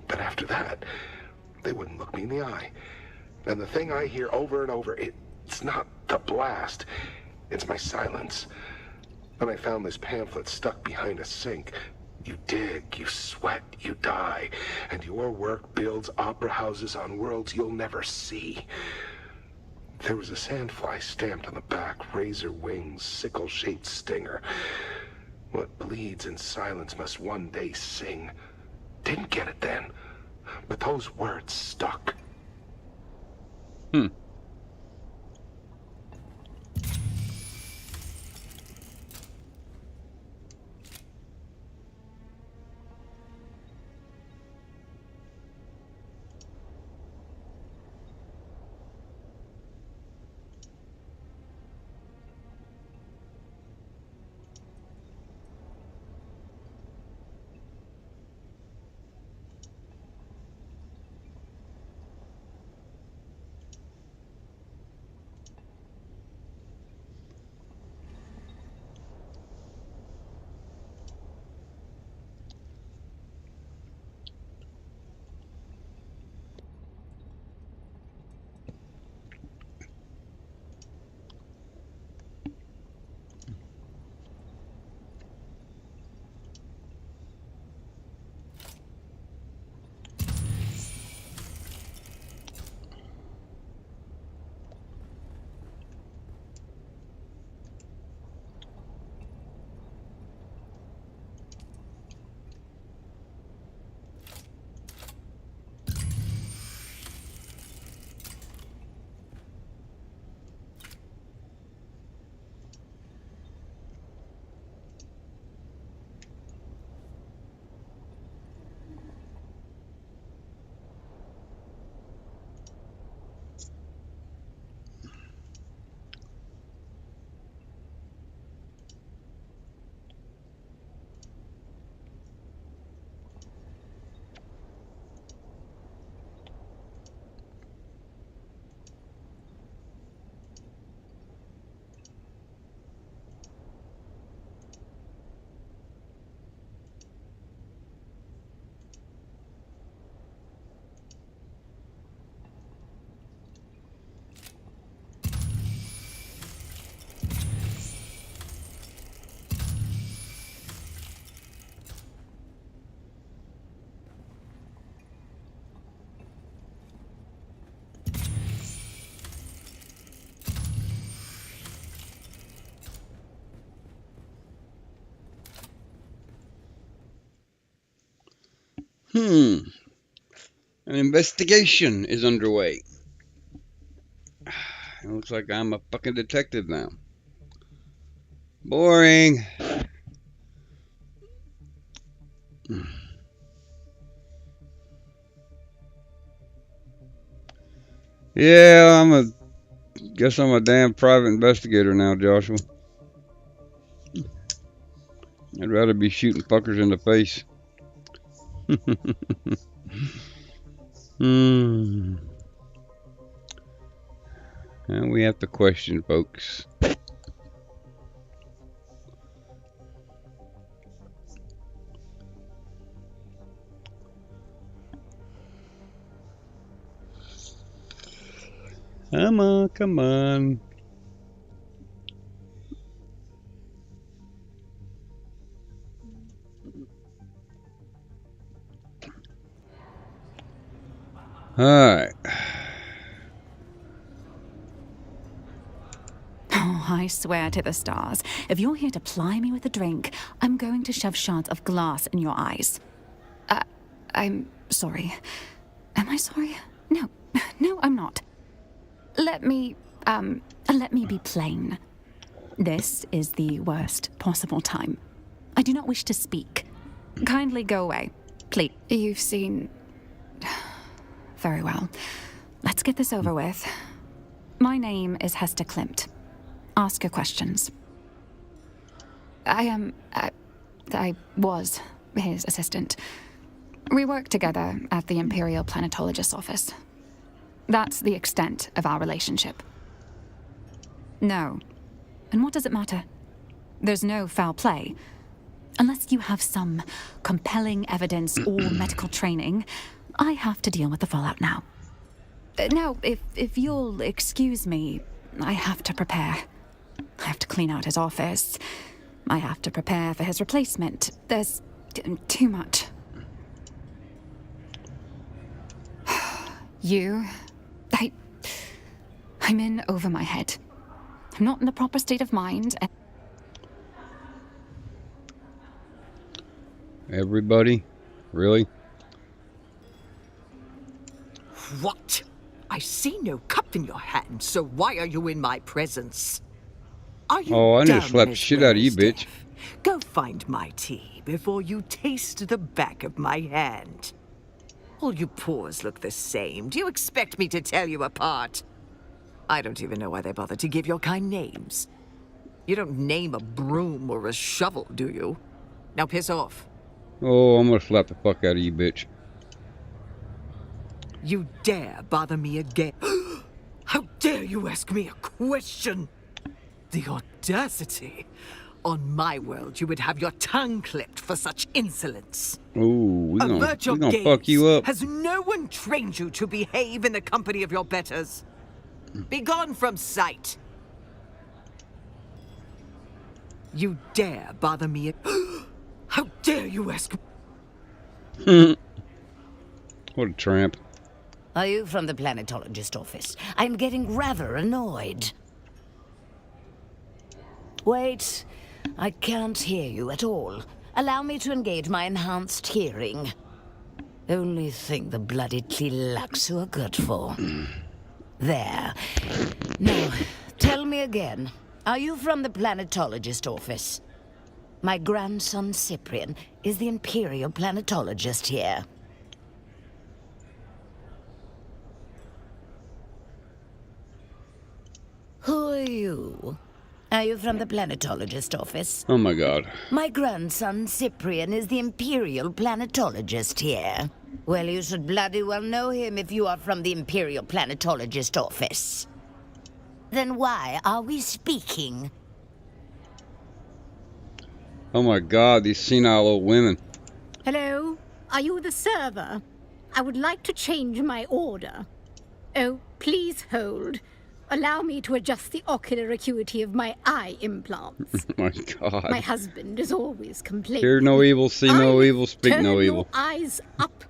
But after that, they wouldn't look me in the eye. And the thing I hear over and over, it's not the blast, it's my silence. And I found this pamphlet stuck behind a sink. You dig, you sweat, you die, and your work builds opera houses on worlds you'll never see. There was a sandfly stamped on the back, razor wings, sickle-shaped stinger. What bleeds in silence must one day sing. Didn't get it then, but those words stuck. An investigation is underway. It looks like I'm a fucking detective now. Boring. Yeah, guess I'm a damn private investigator now, Joshua. I'd rather be shooting fuckers in the face. And we have to question, folks. Come on, come on. Alright. Oh, I swear to the stars, if you're here to ply me with a drink, I'm going to shove shards of glass in your eyes. I'm sorry. Am I sorry? No, no, I'm not. Let me be plain. This is the worst possible time. I do not wish to speak. Kindly go away, please. You've seen... Very well. Let's get this over with. My name is Hester Klimt. Ask your questions. I was his assistant. We worked together at the Imperial Planetologist's office. That's the extent of our relationship. No. And what does it matter? There's no foul play. Unless you have some compelling evidence or medical training, I have to deal with the fallout now. Now, if you'll excuse me, I have to prepare. I have to clean out his office. I have to prepare for his replacement. There's too much. I'm in over my head. I'm not in the proper state of mind. Everybody? Really? What? I see no cup in your hand, so why are you in my presence? Are you Oh, I dumb just slapped the as shit out of you, rose, bitch. deaf? Go find my tea before you taste the back of my hand. All you paws look the same. Do you expect me to tell you apart? I don't even know why they bother to give your kind names. You don't name a broom or a shovel, do you? Now piss off. Oh, I'm gonna slap the fuck out of you, bitch. You dare bother me again? How dare you ask me a question? The audacity! On my world, you would have your tongue clipped for such insolence. Ooh, we Avert your gonna gaze. fuck you up. Has no one trained you to behave in the company of your betters? Be gone from sight. You dare bother me? How dare you ask? What a tramp. Are you from the planetologist office? I'm getting rather annoyed. Wait, I can't hear you at all. Allow me to engage my enhanced hearing. Only thing the bloody Tlilaxu are good for. There. Now, tell me again. Are you from the planetologist office? My grandson Cyprian is the Imperial Planetologist here. Who are you? Are you from the planetologist office? Oh my god. My grandson Cyprian is the Imperial Planetologist here. Well, you should bloody well know him if you are from the Imperial Planetologist office. Then why are we speaking? Oh my god, these senile old women. Hello? Are you the server? I would like to change my order. Oh, please hold. Allow me to adjust the ocular acuity of my eye implants. Oh my god. My husband is always complaining. Hear no evil, see no evil, speak Turn no your evil. eyes up.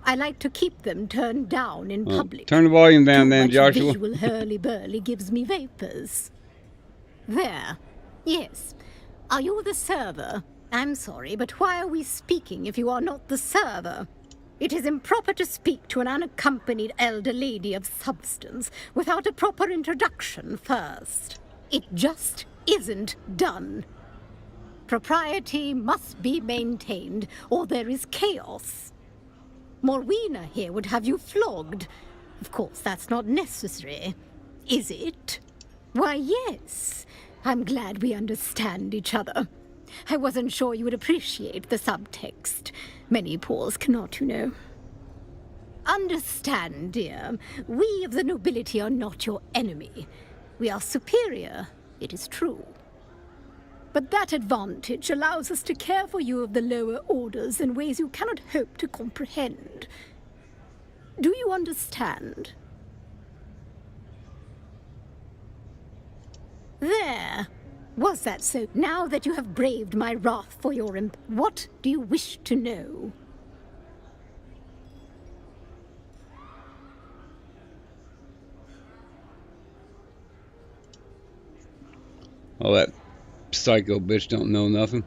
I like to keep them turned down in public. Turn the volume down Too then, much Joshua. visual hurly-burly gives me vapors. There. Yes. Are you the server? I'm sorry, but why are we speaking if you are not the server? It is improper to speak to an unaccompanied elder lady of substance without a proper introduction first. It just isn't done. Propriety must be maintained, or there is chaos. Morwena here would have you flogged. Of course, that's not necessary, is it? Why, yes. I'm glad we understand each other. I wasn't sure you would appreciate the subtext. Many Pauls cannot, you know. Understand, dear, we of the nobility are not your enemy. We are superior, it is true. But that advantage allows us to care for you of the lower orders in ways you cannot hope to comprehend. Do you understand? There. Was that so? Now that you have braved my wrath for your what do you wish to know? Oh, that psycho bitch don't know nothing.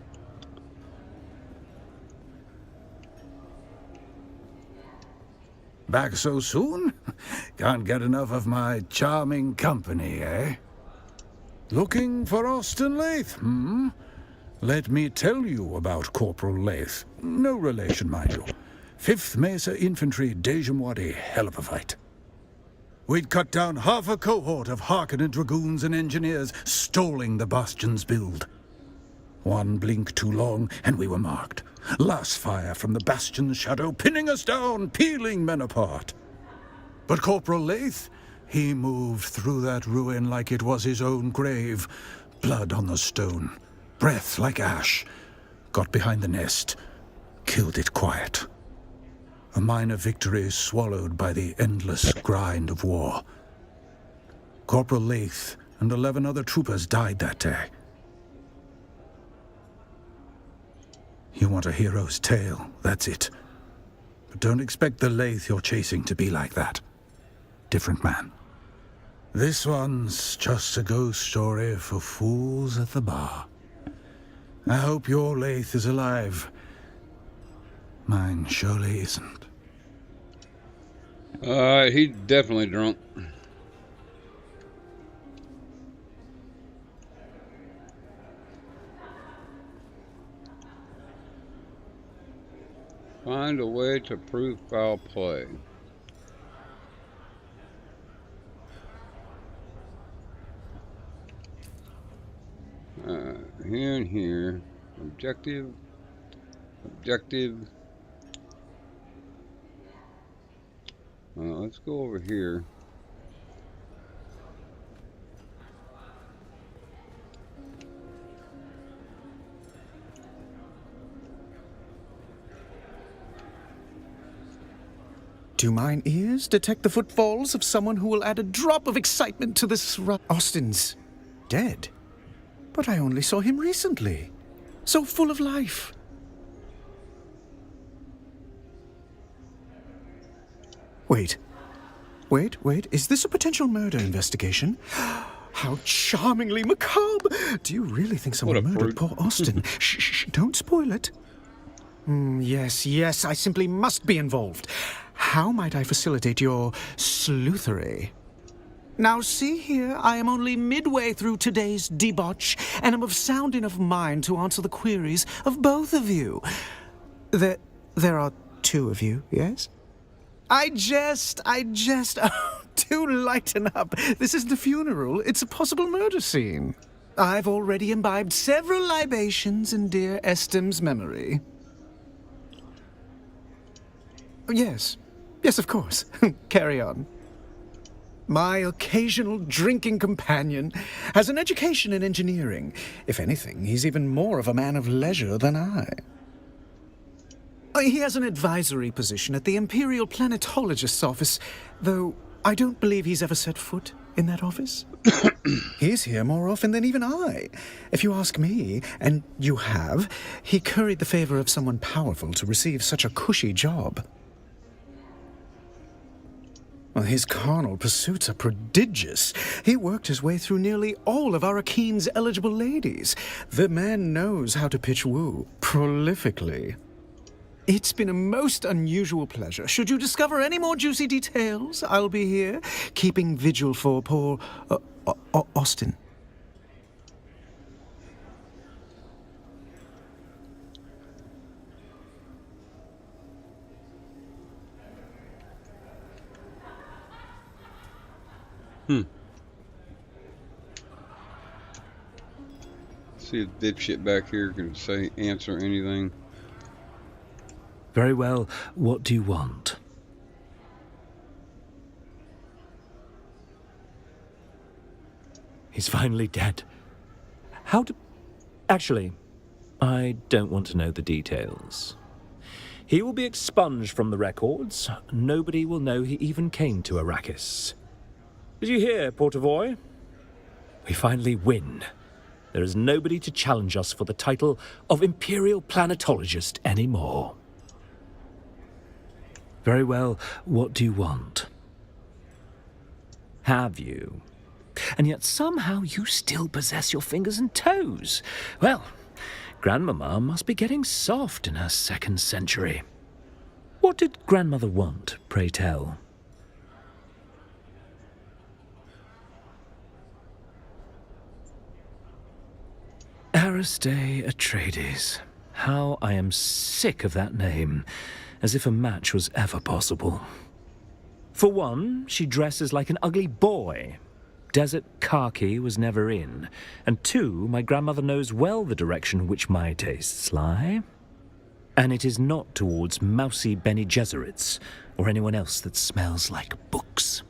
Back so soon? Can't get enough of my charming company, eh? Looking for Austin Lath, hmm? Let me tell you about Corporal Lath. No relation, mind you. 5th Mesa Infantry, Dejamwadi, hell of a fight. We'd cut down half a cohort of Harkonnen dragoons and engineers, stalling the Bastion's build. One blink too long, and we were marked. Last fire from the Bastion's shadow, pinning us down, peeling men apart. But Corporal Lath, he moved through that ruin like it was his own grave. Blood on the stone, breath like ash. Got behind the nest, killed it quiet. A minor victory swallowed by the endless grind of war. Corporal Lath and 11 other troopers died that day. You want a hero's tale, that's it. But don't expect the Lath you're chasing to be like that. Different man. This one's just a ghost story for fools at the bar. I hope your Lath is alive. Mine surely isn't. He's definitely drunk. Find a way to prove foul play. Here and here. Objective. Let's go over here. Do mine ears detect the footfalls of someone who will add a drop of excitement to this Austin's dead. But I only saw him recently. So full of life. Wait. Is this a potential murder investigation? How charmingly macabre! Do you really think someone murdered poor Austin? Shh, don't spoil it. Yes, I simply must be involved. How might I facilitate your sleuthery? Now see here, I am only midway through today's debauch, and am of sound enough mind to answer the queries of both of you. There are 2 of you, yes? I jest. Oh, do lighten up. This isn't a funeral, it's a possible murder scene. I've already imbibed several libations in dear Estim's memory. Yes, of course. Carry on. My occasional drinking companion has an education in engineering. If anything, he's even more of a man of leisure than I. He has an advisory position at the Imperial Planetologist's office, though I don't believe he's ever set foot in that office. He's here more often than even I. If you ask me, and you have, he curried the favor of someone powerful to receive such a cushy job. Well, his carnal pursuits are prodigious. He worked his way through nearly all of Arakine's eligible ladies. The man knows how to pitch woo prolifically. It's been a most unusual pleasure. Should you discover any more juicy details, I'll be here, keeping vigil for poor Austin. See if dipshit back here can answer anything. Very well, what do you want? He's finally dead. How do... Actually, I don't want to know the details. He will be expunged from the records. Nobody will know he even came to Arrakis. Did you hear, Portavoy? We finally win. There is nobody to challenge us for the title of Imperial Planetologist anymore. Very well, what do you want? Have you? And yet somehow you still possess your fingers and toes. Well, Grandmama must be getting soft in her 2nd century. What did Grandmother want, pray tell? Aristae Atreides. How I am sick of that name, as if a match was ever possible. For one, she dresses like an ugly boy. Desert khaki was never in. And two, my grandmother knows well the direction which my tastes lie. And it is not towards mousy Bene Gesserits, or anyone else that smells like books.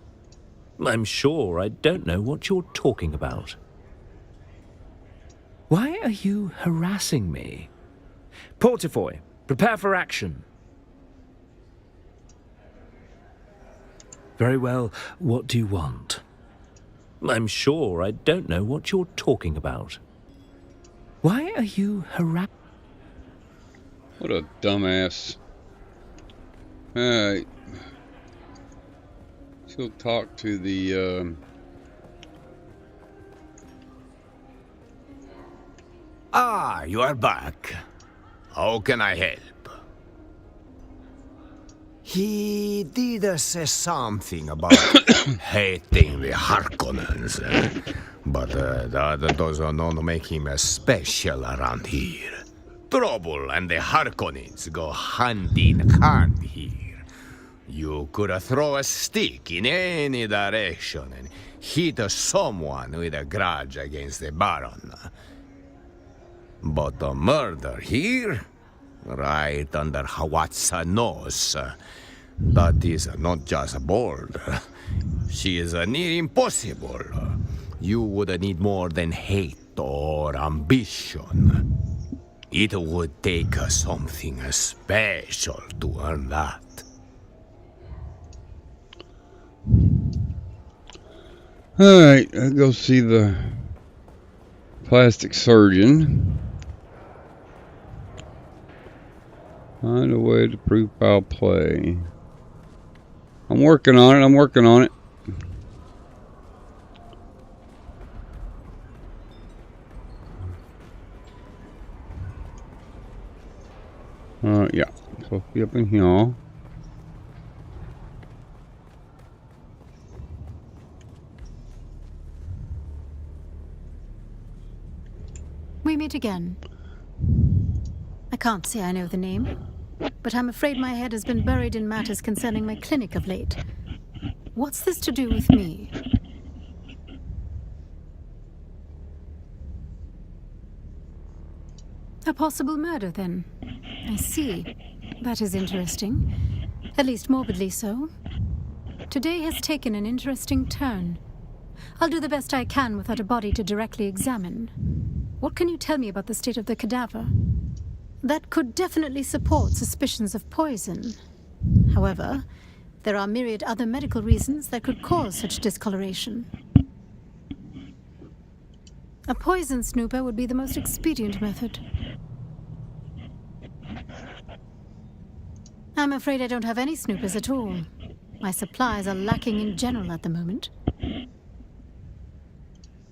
I'm sure I don't know what you're talking about. Why are you harassing me? Portafoy, prepare for action. Very well, what do you want? I'm sure I don't know what you're talking about. Why are you harassing? What a dumbass. Alright. She'll talk to the, Ah, you are back. How can I help? He did say something about hating the Harkonnens, but that does not make him special around here. Trouble and the Harkonnens go hand in hand here. You could throw a stick in any direction and hit someone with a grudge against the Baron. But the murder here, right under Hawat's nose, that is not just bold. She is near impossible. You would need more than hate or ambition. It would take something special to earn that. Alright, I'll go see the plastic surgeon. Find a way to prove foul play. I'm working on it. Yeah. Supposed to be up in here. We meet again. I can't say I know the name, but I'm afraid my head has been buried in matters concerning my clinic of late. What's this to do with me? A possible murder, then. I see. That is interesting. At least morbidly so. Today has taken an interesting turn. I'll do the best I can without a body to directly examine. What can you tell me about the state of the cadaver? That could definitely support suspicions of poison. However, there are myriad other medical reasons that could cause such discoloration. A poison snooper would be the most expedient method. I'm afraid I don't have any snoopers at all. My supplies are lacking in general at the moment.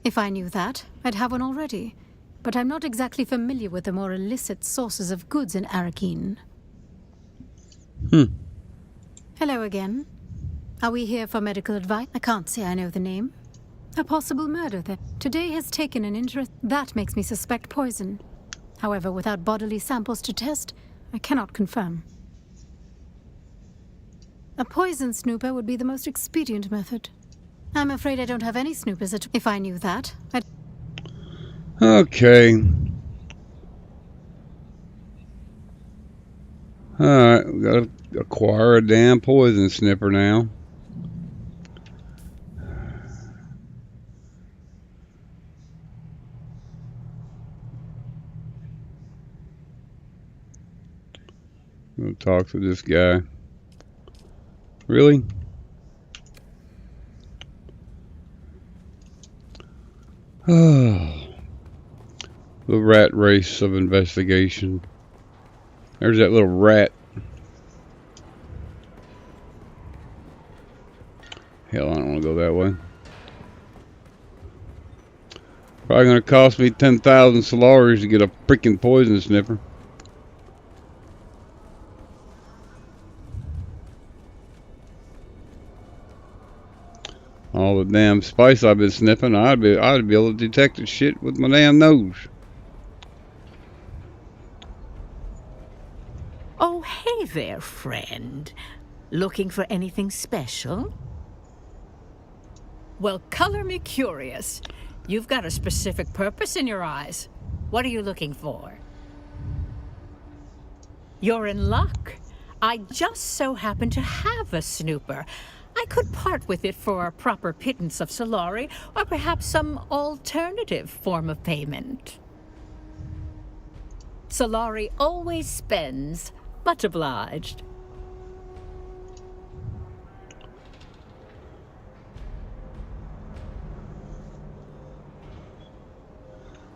If I knew that, I'd have one already. But I'm not exactly familiar with the more illicit sources of goods in Arrakeen. Hello again. Are we here for medical advice? I can't say I know the name. A possible murder then. Today has taken an interest. That makes me suspect poison. However, without bodily samples to test, I cannot confirm. A poison snooper would be the most expedient method. I'm afraid I don't have any snoopers at. If I knew that, I'd. Okay. Alright, we gotta acquire a damn poison sniffer now. We'll talk to this guy. Really? Oh. The rat race of investigation. There's that little rat. Hell, I don't want to go that way. Probably going to cost me 10,000 Solaris to get a freaking poison sniffer. All the damn spice I've been sniffing, I'd be able to detect the shit with my damn nose. Oh, hey there, friend. Looking for anything special? Well, color me curious. You've got a specific purpose in your eyes. What are you looking for? You're in luck. I just so happen to have a snooper. I could part with it for a proper pittance of Solari, or perhaps some alternative form of payment. Solari always spends. Much obliged.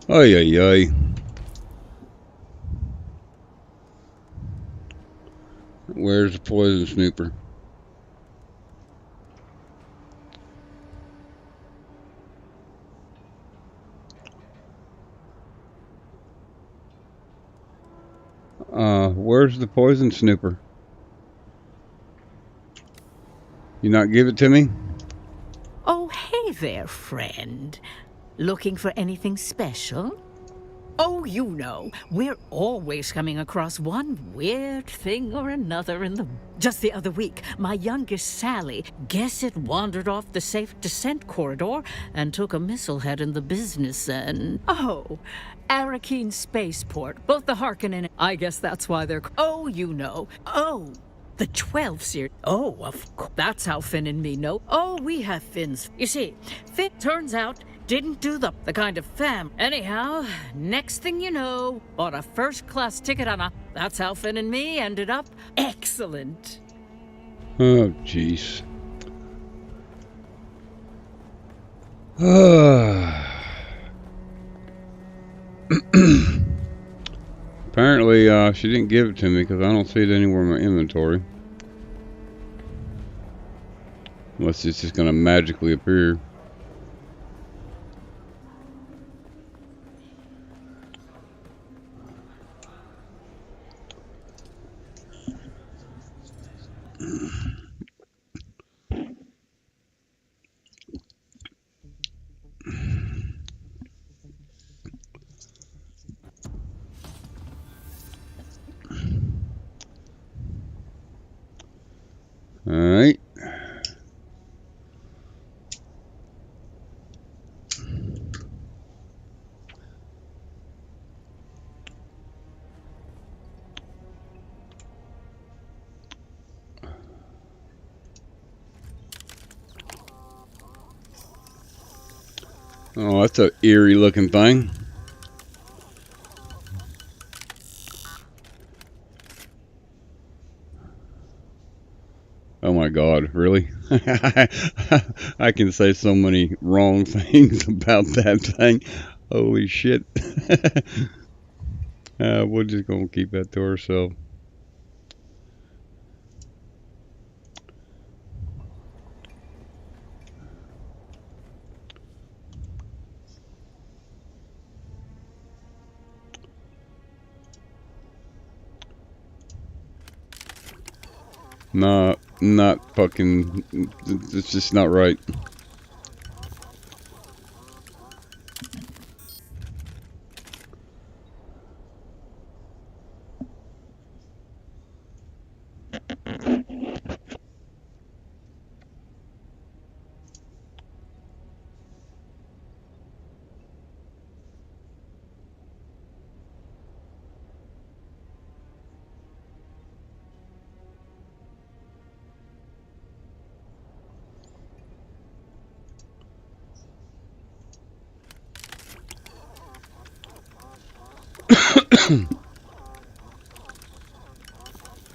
Ay, ay, ay. Where's the poison snooper? Where's the poison snooper? You not give it to me? Oh, hey there, friend. Looking for anything special? Oh, you know, we're always coming across one weird thing or another in the... Just the other week, my youngest Sally, guess it wandered off the safe descent corridor and took a missile head in the business and... Oh, Arrakeen Spaceport, both the Harkonnen... I guess that's why they're... Oh, you know. Oh, the 12 series. Oh, of course. That's how Finn and me know. Oh, we have Finns. You see, Finn turns out... didn't do the kind of fam. Anyhow, next thing you know, bought a first-class ticket on a... That's how Finn and me ended up. Excellent. Oh, jeez. Apparently, she didn't give it to me because I don't see it anywhere in my inventory. Unless it's just going to magically appear. Alright. Oh, that's a eerie looking thing. Oh my God, really? I can say so many wrong things about that thing. Holy shit. We're just gonna keep that to ourselves. Not fucking. It's just not right.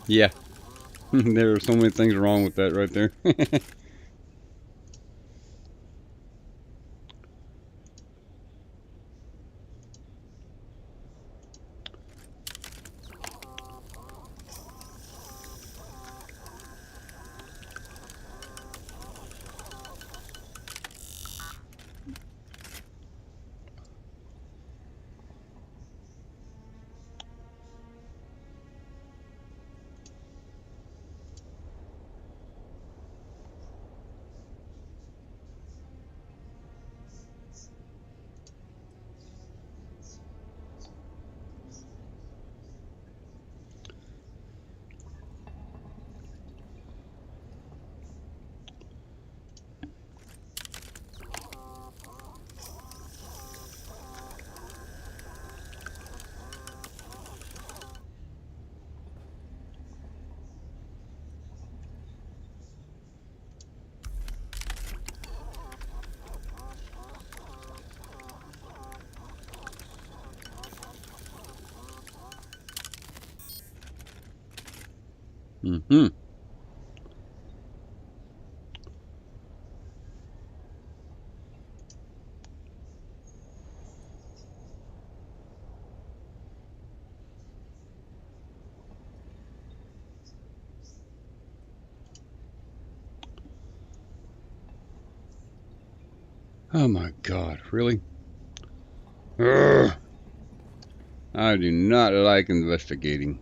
Yeah. There are so many things wrong with that right there. Mm-hmm. Oh my God, really? Ugh. I do not like investigating.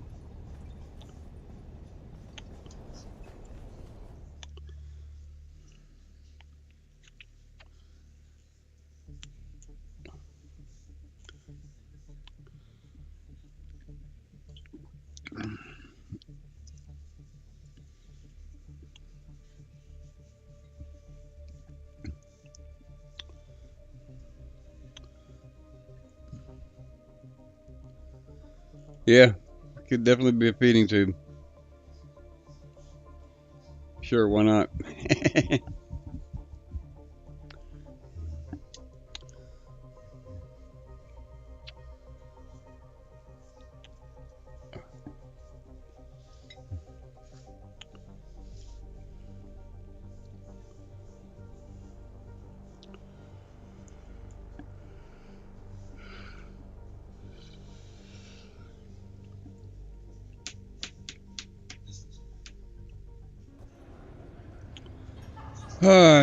Yeah, could definitely be a feeding tube. Sure, why not?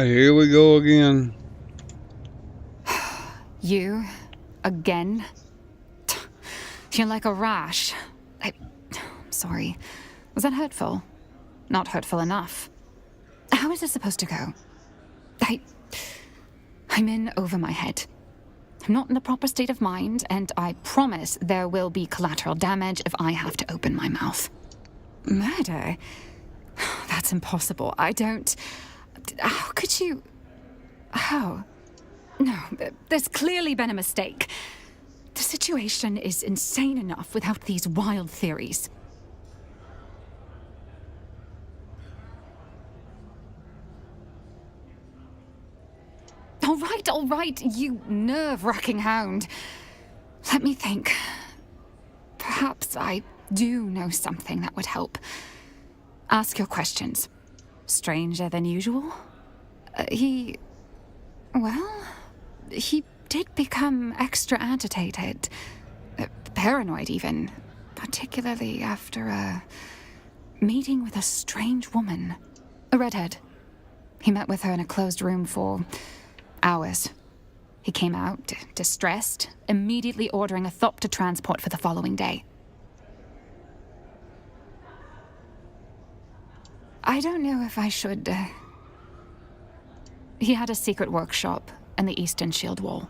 Here we go again. You? Again? You're like a rash. Sorry. Was that hurtful? Not hurtful enough. How is this supposed to go? I'm in over my head. I'm not in the proper state of mind, and I promise there will be collateral damage if I have to open my mouth. Murder? That's impossible. I don't... How could you... How? No, there's clearly been a mistake. The situation is insane enough without these wild theories. All right, you nerve-wracking hound. Let me think. Perhaps I do know something that would help. Ask your questions. Stranger than usual? He did become extra agitated. Paranoid, even. Particularly after a meeting with a strange woman. A redhead. He met with her in a closed room for hours. He came out, distressed, immediately ordering a Thopter transport for the following day. I don't know if I should... He had a secret workshop in the Eastern Shield Wall.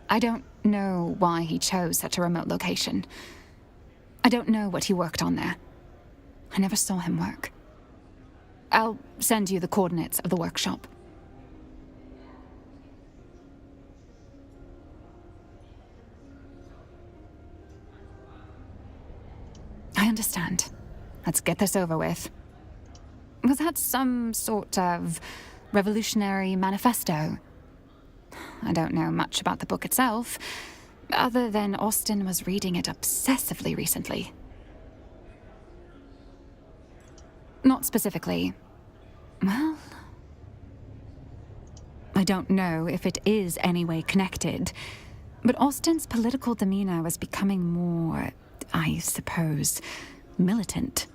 I don't know why he chose such a remote location. I don't know what he worked on there. I never saw him work. I'll send you the coordinates of the workshop. I understand. Let's get this over with. Was that some sort of revolutionary manifesto? I don't know much about the book itself, other than Austin was reading it obsessively recently. Not specifically. Well, I don't know if it is any way connected, but Austin's political demeanor was becoming more, I suppose, militant.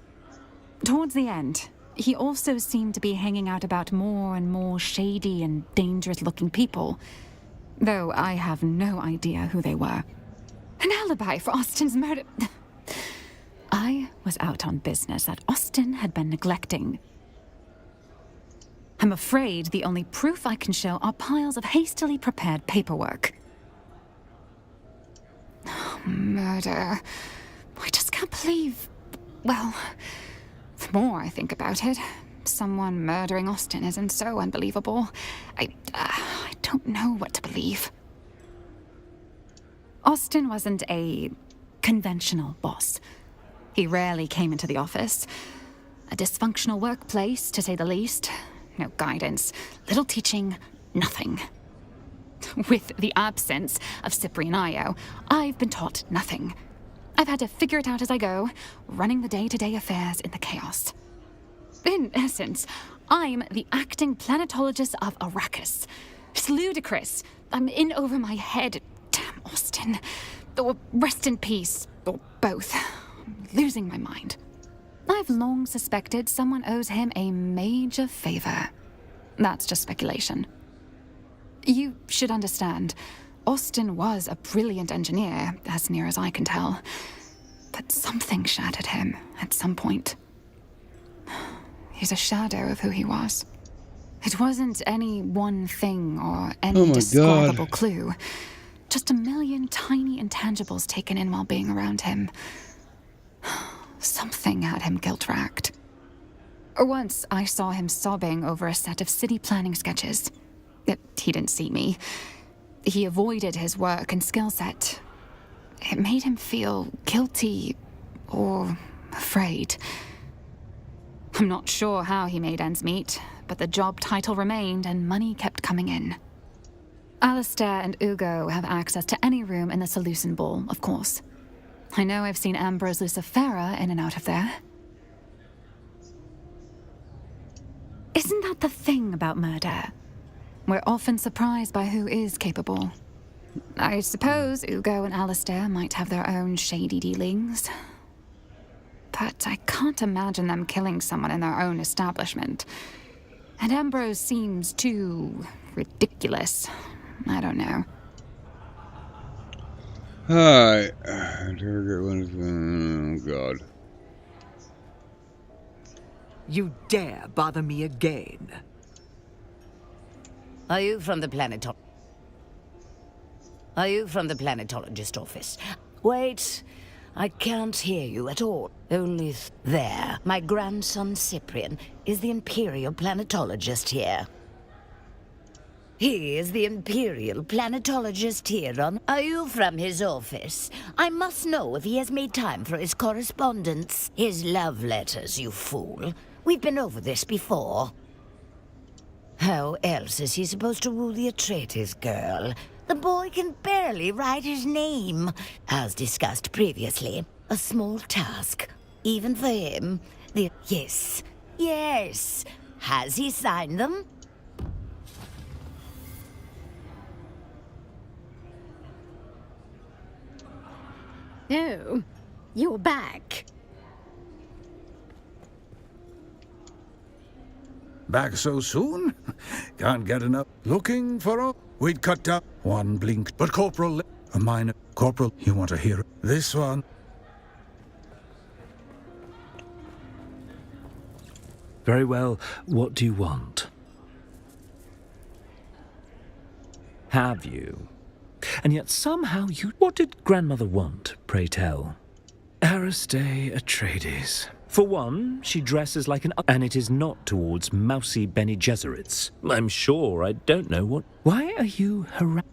Towards the end, he also seemed to be hanging out about more and more shady and dangerous-looking people, though I have no idea who they were. An alibi for Austin's murder... I was out on business that Austin had been neglecting. I'm afraid the only proof I can show are piles of hastily prepared paperwork. Murder... I just can't believe... Well, the more I think about it, someone murdering Austin isn't so unbelievable. I don't know what to believe. Austin wasn't a conventional boss. He rarely came into the office. A dysfunctional workplace, to say the least. No guidance, little teaching, nothing. With the absence of Cyprian Io, I've been taught nothing. I've had to figure it out as I go, running the day-to-day affairs in the chaos. In essence, I'm the acting planetologist of Arrakis. It's ludicrous. I'm in over my head. Damn Austin. Or rest in peace, or both. I'm losing my mind. I've long suspected someone owes him a major favor. That's just speculation. You should understand, Austin was a brilliant engineer, as near as I can tell. But something shattered him at some point. He's a shadow of who he was. It wasn't any one thing or any indescribable clue. Just a million tiny intangibles taken in while being around him. Something had him guilt-racked. Once I saw him sobbing over a set of city planning sketches. He didn't see me. He avoided his work and skill set. It made him feel guilty or afraid. I'm not sure how he made ends meet, but the job title remained and money kept coming in. Alistair and Ugo have access to any room in the Seleucid Ball, of course. I know I've seen Ambrose Lucifera in and out of there. Isn't that the thing about murder? We're often surprised by who is capable. I suppose Ugo and Alistair might have their own shady dealings. But I can't imagine them killing someone in their own establishment. And Ambrose seems too ridiculous. I don't know. Hi. Oh, God. You dare bother me again? Are you from the planetologist office? Wait, I can't hear you at all. Only there. My grandson Cyprian is the Imperial Planetologist here. He is the Imperial Planetologist here on... Are you from his office? I must know if he has made time for his correspondence. His love letters, you fool. We've been over this before. How else is he supposed to woo the Atreides girl? The boy can barely write his name. As discussed previously, a small task, even for him. Yes. Has he signed them? Oh, you're back. Back so soon? Can't get enough. Looking for a... We'd cut down one blink. But Corporal... A minor... Corporal, you want to hear it? This one... Very well, what do you want? Have you? And yet somehow you... What did grandmother want, pray tell? Aristae Atreides. For one, she dresses like an... And it is not towards mousy Bene Gesserits. I'm sure I don't know what... Why are you harassed?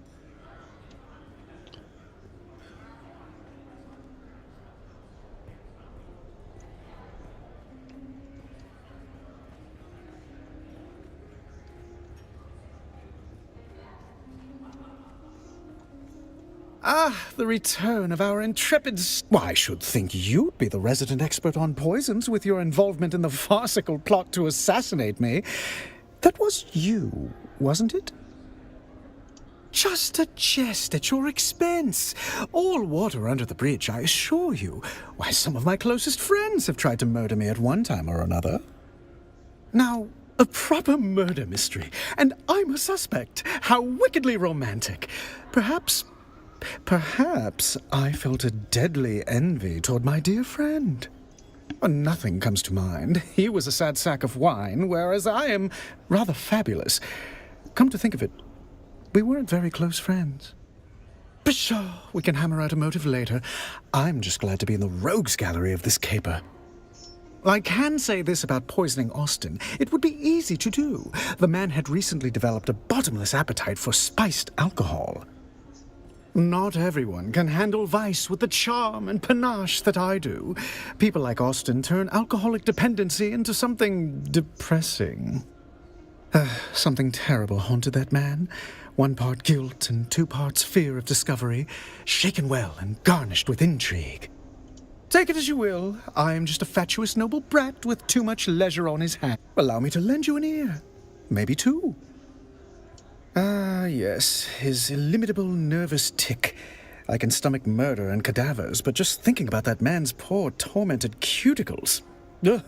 Ah, the return of our intrepid... Why, I should think you'd be the resident expert on poisons with your involvement in the farcical plot to assassinate me. That was you, wasn't it? Just a jest at your expense. All water under the bridge, I assure you. Why, some of my closest friends have tried to murder me at one time or another. Now, a proper murder mystery, and I'm a suspect. How wickedly romantic. Perhaps I felt a deadly envy toward my dear friend. Nothing comes to mind. He was a sad sack of wine, whereas I am rather fabulous. Come to think of it, we weren't very close friends. Pshaw, we can hammer out a motive later. I'm just glad to be in the rogues gallery of this caper. I can say this about poisoning Austin. It would be easy to do. The man had recently developed a bottomless appetite for spiced alcohol. Not everyone can handle vice with the charm and panache that I do. People like Austin turn alcoholic dependency into something depressing. Something terrible haunted that man. 1 part guilt and 2 parts fear of discovery, shaken well and garnished with intrigue. Take it as you will. I am just a fatuous noble brat with too much leisure on his hands. Allow me to lend you an ear. Maybe 2. Ah, yes, his illimitable nervous tic. I can stomach murder and cadavers, but just thinking about that man's poor, tormented cuticles. Ugh.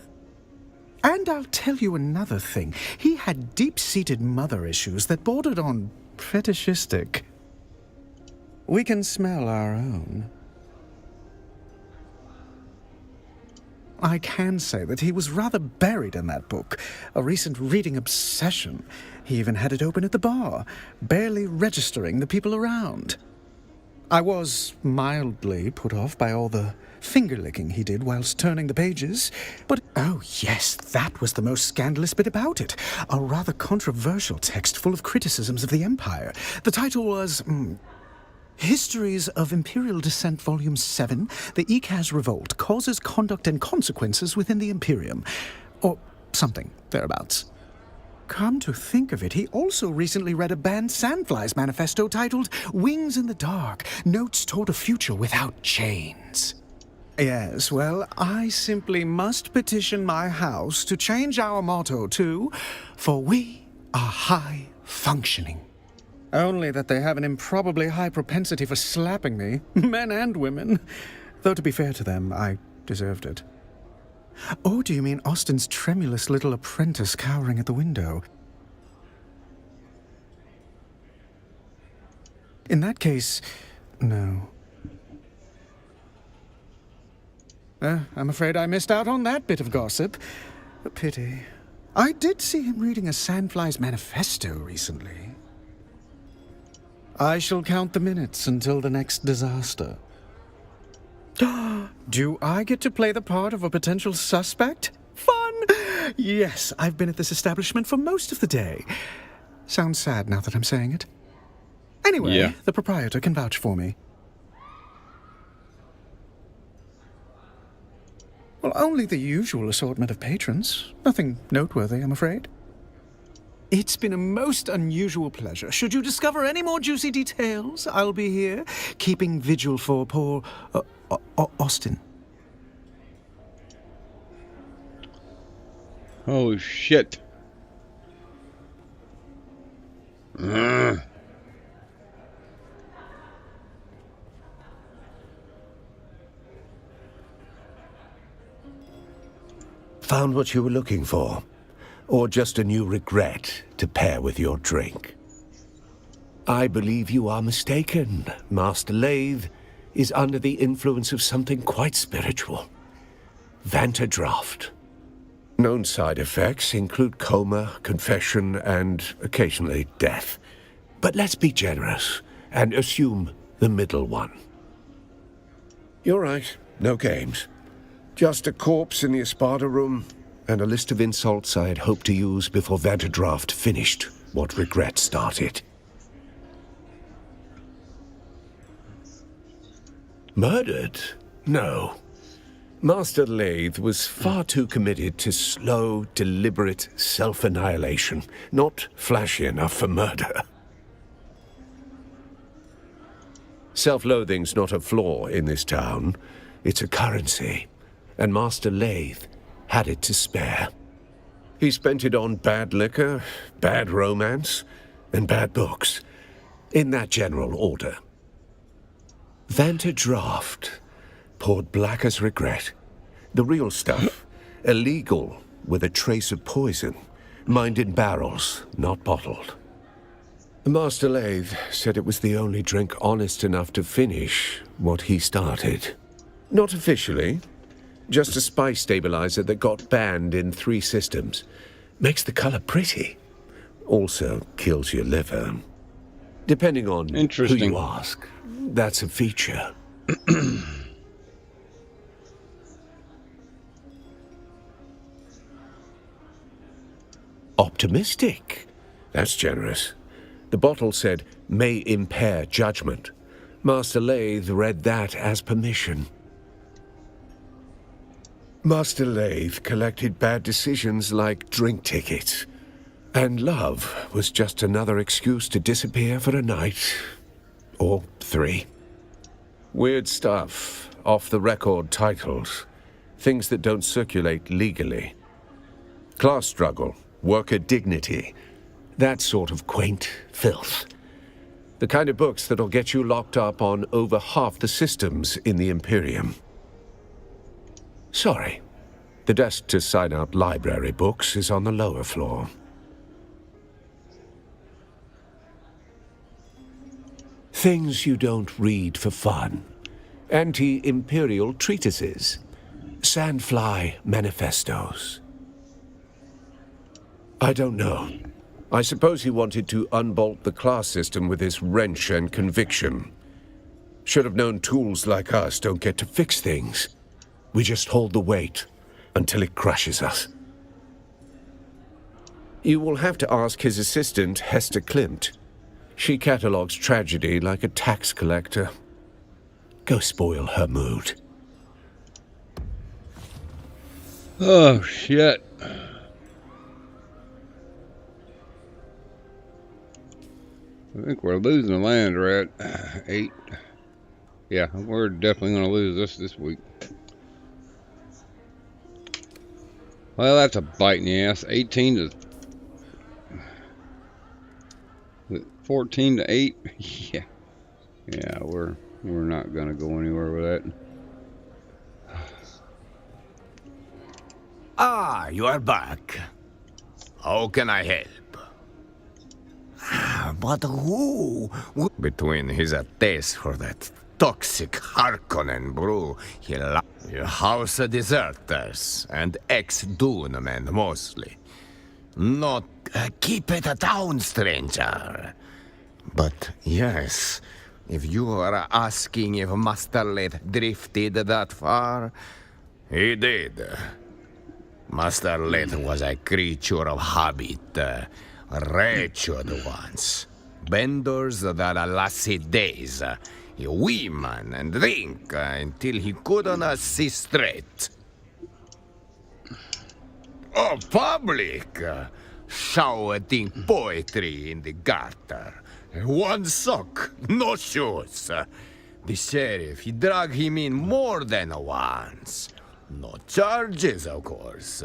And I'll tell you another thing. He had deep-seated mother issues that bordered on fetishistic. We can smell our own. I can say that he was rather buried in that book, a recent reading obsession. He even had it open at the bar, barely registering the people around. I was mildly put off by all the finger-licking he did whilst turning the pages, but oh yes, that was the most scandalous bit about it. A rather controversial text full of criticisms of the Empire. The title was... Histories of Imperial Descent, Volume 7, The Ikaz Revolt, Causes, Conduct, and Consequences Within the Imperium. Or something, thereabouts. Come to think of it, he also recently read a banned Sandflies manifesto titled Wings in the Dark, Notes Toward a Future Without Chains. Yes, well, I simply must petition my house to change our motto to, For We Are High Functioning. Only that they have an improbably high propensity for slapping me, men and women. Though to be fair to them, I deserved it. Or do you mean Austin's tremulous little apprentice cowering at the window? In that case, no. I'm afraid I missed out on that bit of gossip. A pity. I did see him reading a Sandflies manifesto recently. I shall count the minutes until the next disaster. Do I get to play the part of a potential suspect? Fun! Yes, I've been at this establishment for most of the day. Sounds sad now that I'm saying it. Anyway, yeah. The proprietor can vouch for me. Well, only the usual assortment of patrons. Nothing noteworthy, I'm afraid. It's been a most unusual pleasure. Should you discover any more juicy details, I'll be here, keeping vigil for poor Austin. Oh, shit. Found what you were looking for? Or just a new regret to pair with your drink? I believe you are mistaken. Master Lathe is under the influence of something quite spiritual. Vantadraft. Known side effects include coma, confession, and occasionally death. But let's be generous and assume the middle one. You're right, no games. Just a corpse in the Espada room and a list of insults I had hoped to use before Vanderdraft finished what regret started. Murdered? No. Master Lathe was far too committed to slow, deliberate self-annihilation, not flashy enough for murder. Self-loathing's not a flaw in this town. It's a currency, and Master Lathe had it to spare. He spent it on bad liquor, bad romance, and bad books, in that general order. Vanderdraft poured black as regret. The real stuff, illegal with a trace of poison, mined in barrels, not bottled. Master Lathe said it was the only drink honest enough to finish what he started. Not officially, just a spice stabilizer that got banned in 3 systems. Makes the color pretty. Also kills your liver. Depending on who you ask, that's a feature. Optimistic. That's generous. The bottle said, may impair judgment. Master Lathe read that as permission. Master Lathe collected bad decisions like drink tickets. And love was just another excuse to disappear for a night. Or 3. Weird stuff, off-the-record titles. Things that don't circulate legally. Class struggle, worker dignity. That sort of quaint filth. The kind of books that'll get you locked up on over half the systems in the Imperium. Sorry. The desk to sign out library books is on the lower floor. Things you don't read for fun. Anti-Imperial treatises. Sandfly manifestos. I don't know. I suppose he wanted to unbolt the class system with his wrench and conviction. Should have known tools like us don't get to fix things. We just hold the weight until it crushes us. You will have to ask his assistant, Hester Klimt. She catalogues tragedy like a tax collector. Go spoil her mood. Oh, shit. I think we're losing land. We're at 8. Yeah, we're definitely going to lose this week. Well, that's a bite in the ass. 18 to 14 to 8. Yeah. Yeah, we're not going to go anywhere with that. Ah, you are back. How can I help? But who? Between his taste for that toxic Harkonnen brew, he loves your House of Deserters and ex-Dune men mostly. Not keep it down, stranger. But yes, if you are asking if Master Lathe drifted that far, he did. Master Lathe was a creature of habit. Wretched ones. Benders that lasted days. Women and drink until he couldn't see straight. Oh, public! Shouting poetry in the gutter. One sock, no shoes. The sheriff, he dragged him in more than once. No charges, of course.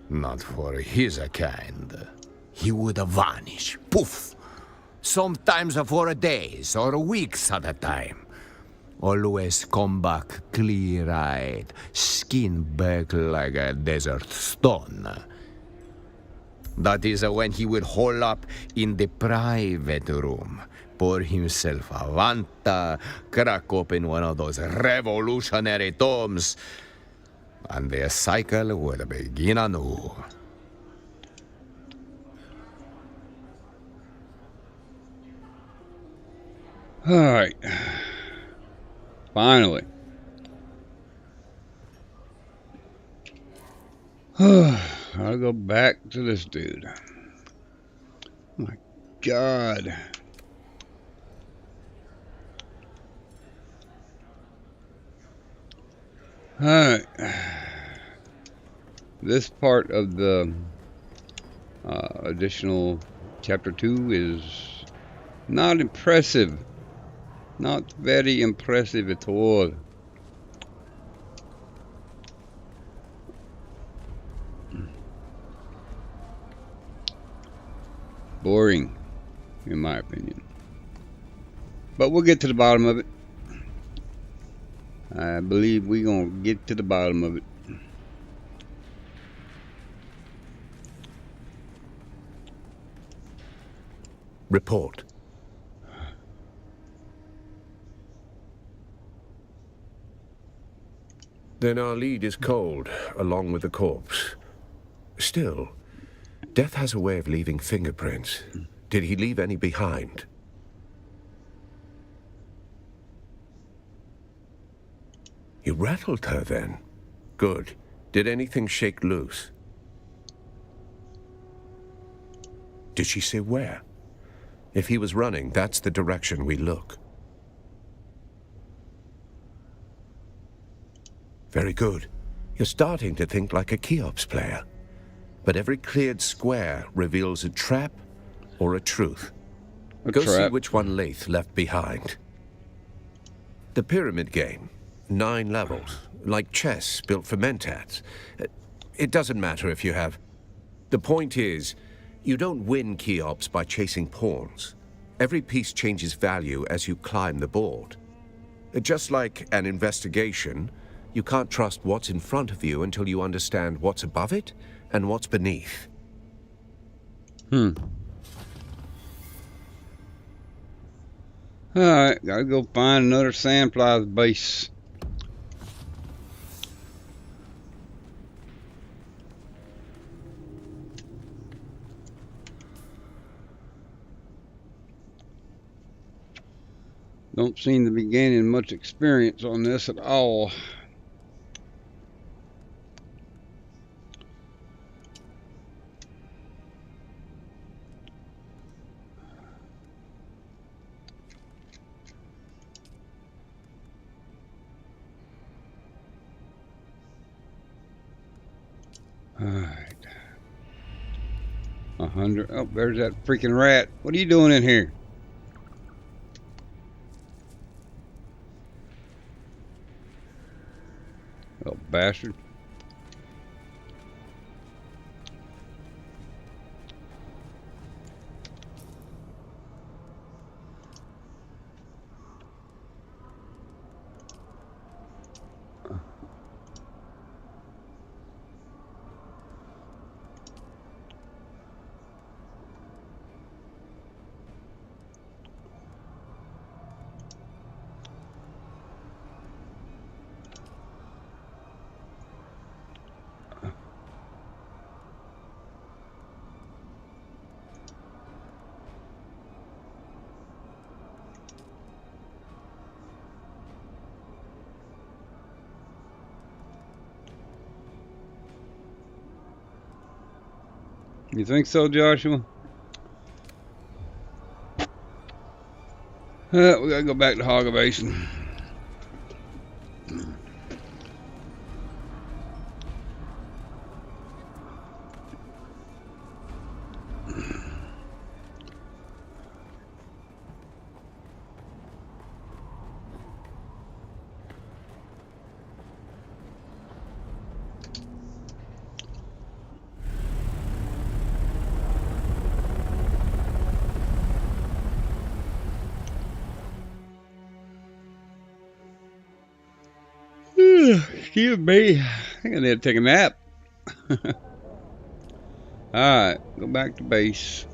Not for his kind. He would vanish. Poof! Sometimes for days or weeks at a time. Always come back clear-eyed, skin back like a desert stone. That is when he would hole up in the private room, pour himself a Vanta, crack open one of those revolutionary tomes, and their cycle will begin anew. Alright. Finally. I'll go back to this dude. Oh my God. Alright. This part of the additional chapter 2 is not impressive. Not very impressive at all. Boring, in my opinion. But we'll get to the bottom of it. I believe we're going to get to the bottom of it. Report. Then our lead is cold, along with the corpse. Still, death has a way of leaving fingerprints. Did he leave any behind? You rattled her then? Good. Did anything shake loose? Did she say where? If he was running, that's the direction we look. Very good. You're starting to think like a Cheops player. But every cleared square reveals a trap or a truth. Go see which one Lath left behind. The pyramid game. 9 levels. Like chess built for mentats. It doesn't matter if you have... The point is, you don't win Cheops by chasing pawns. Every piece changes value as you climb the board. Just like an investigation, you can't trust what's in front of you until you understand what's above it and what's beneath. Alright, gotta go find another Sandfly's base. Don't seem to be gaining much experience on this at all. Alright. 100. Oh, there's that freaking rat. What are you doing in here? Little bastard. You think so, Joshua? We gotta go back to Hogger Basin. Excuse me. I think I need to take a nap. Alright, go back to base.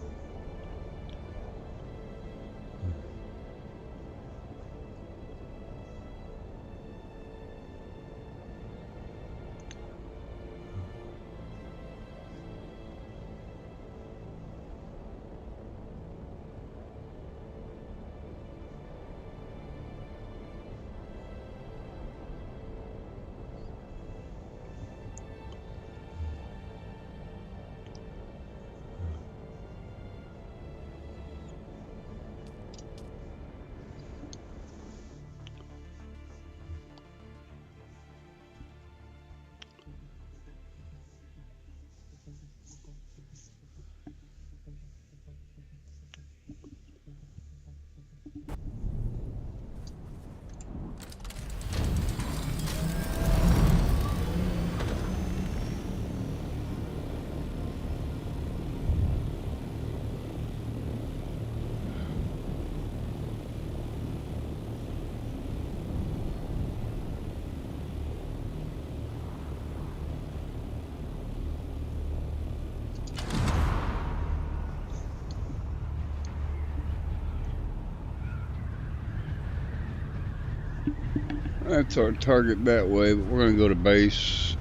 That's our target that way, but we're gonna go to base.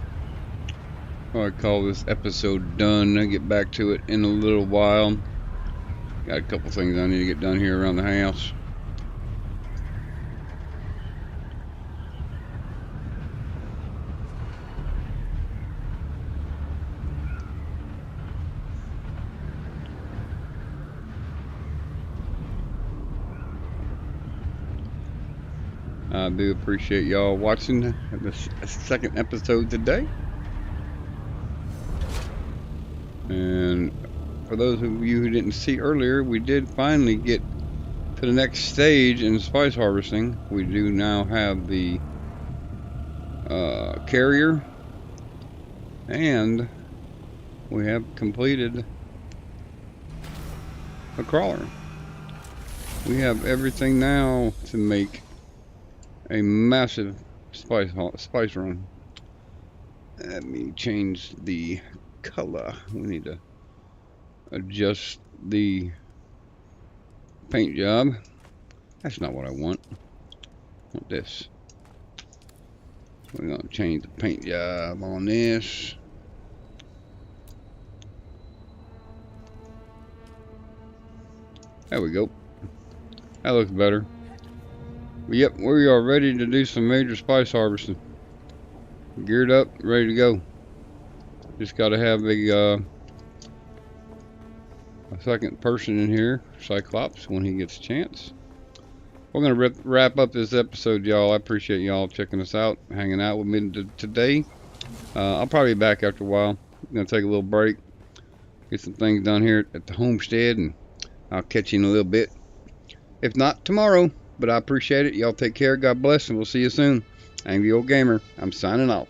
I call this episode done. I'll get back to it in a little while. Got a couple things I need to get done here around the house. I do appreciate y'all watching this second episode today. And for those of you who didn't see earlier, we did finally get to the next stage in spice harvesting. We do now have the carrier, and we have completed a crawler. We have everything now to make a massive spice run. Let me change the color. We need to adjust the paint job. That's not what I want. I want this. We're gonna change the paint job on this. There we go. That looks better. But yep, we are ready to do some major spice harvesting. Geared up, ready to go. Just got to have a second person in here, Cyclops, when he gets a chance. We're going to wrap up this episode, y'all. I appreciate y'all checking us out, hanging out with me today. I'll probably be back after a while. I'm going to take a little break, get some things done here at the homestead, and I'll catch you in a little bit. If not, tomorrow. But I appreciate it. Y'all take care. God bless, and we'll see you soon. I'm the Old Gamer. I'm signing off.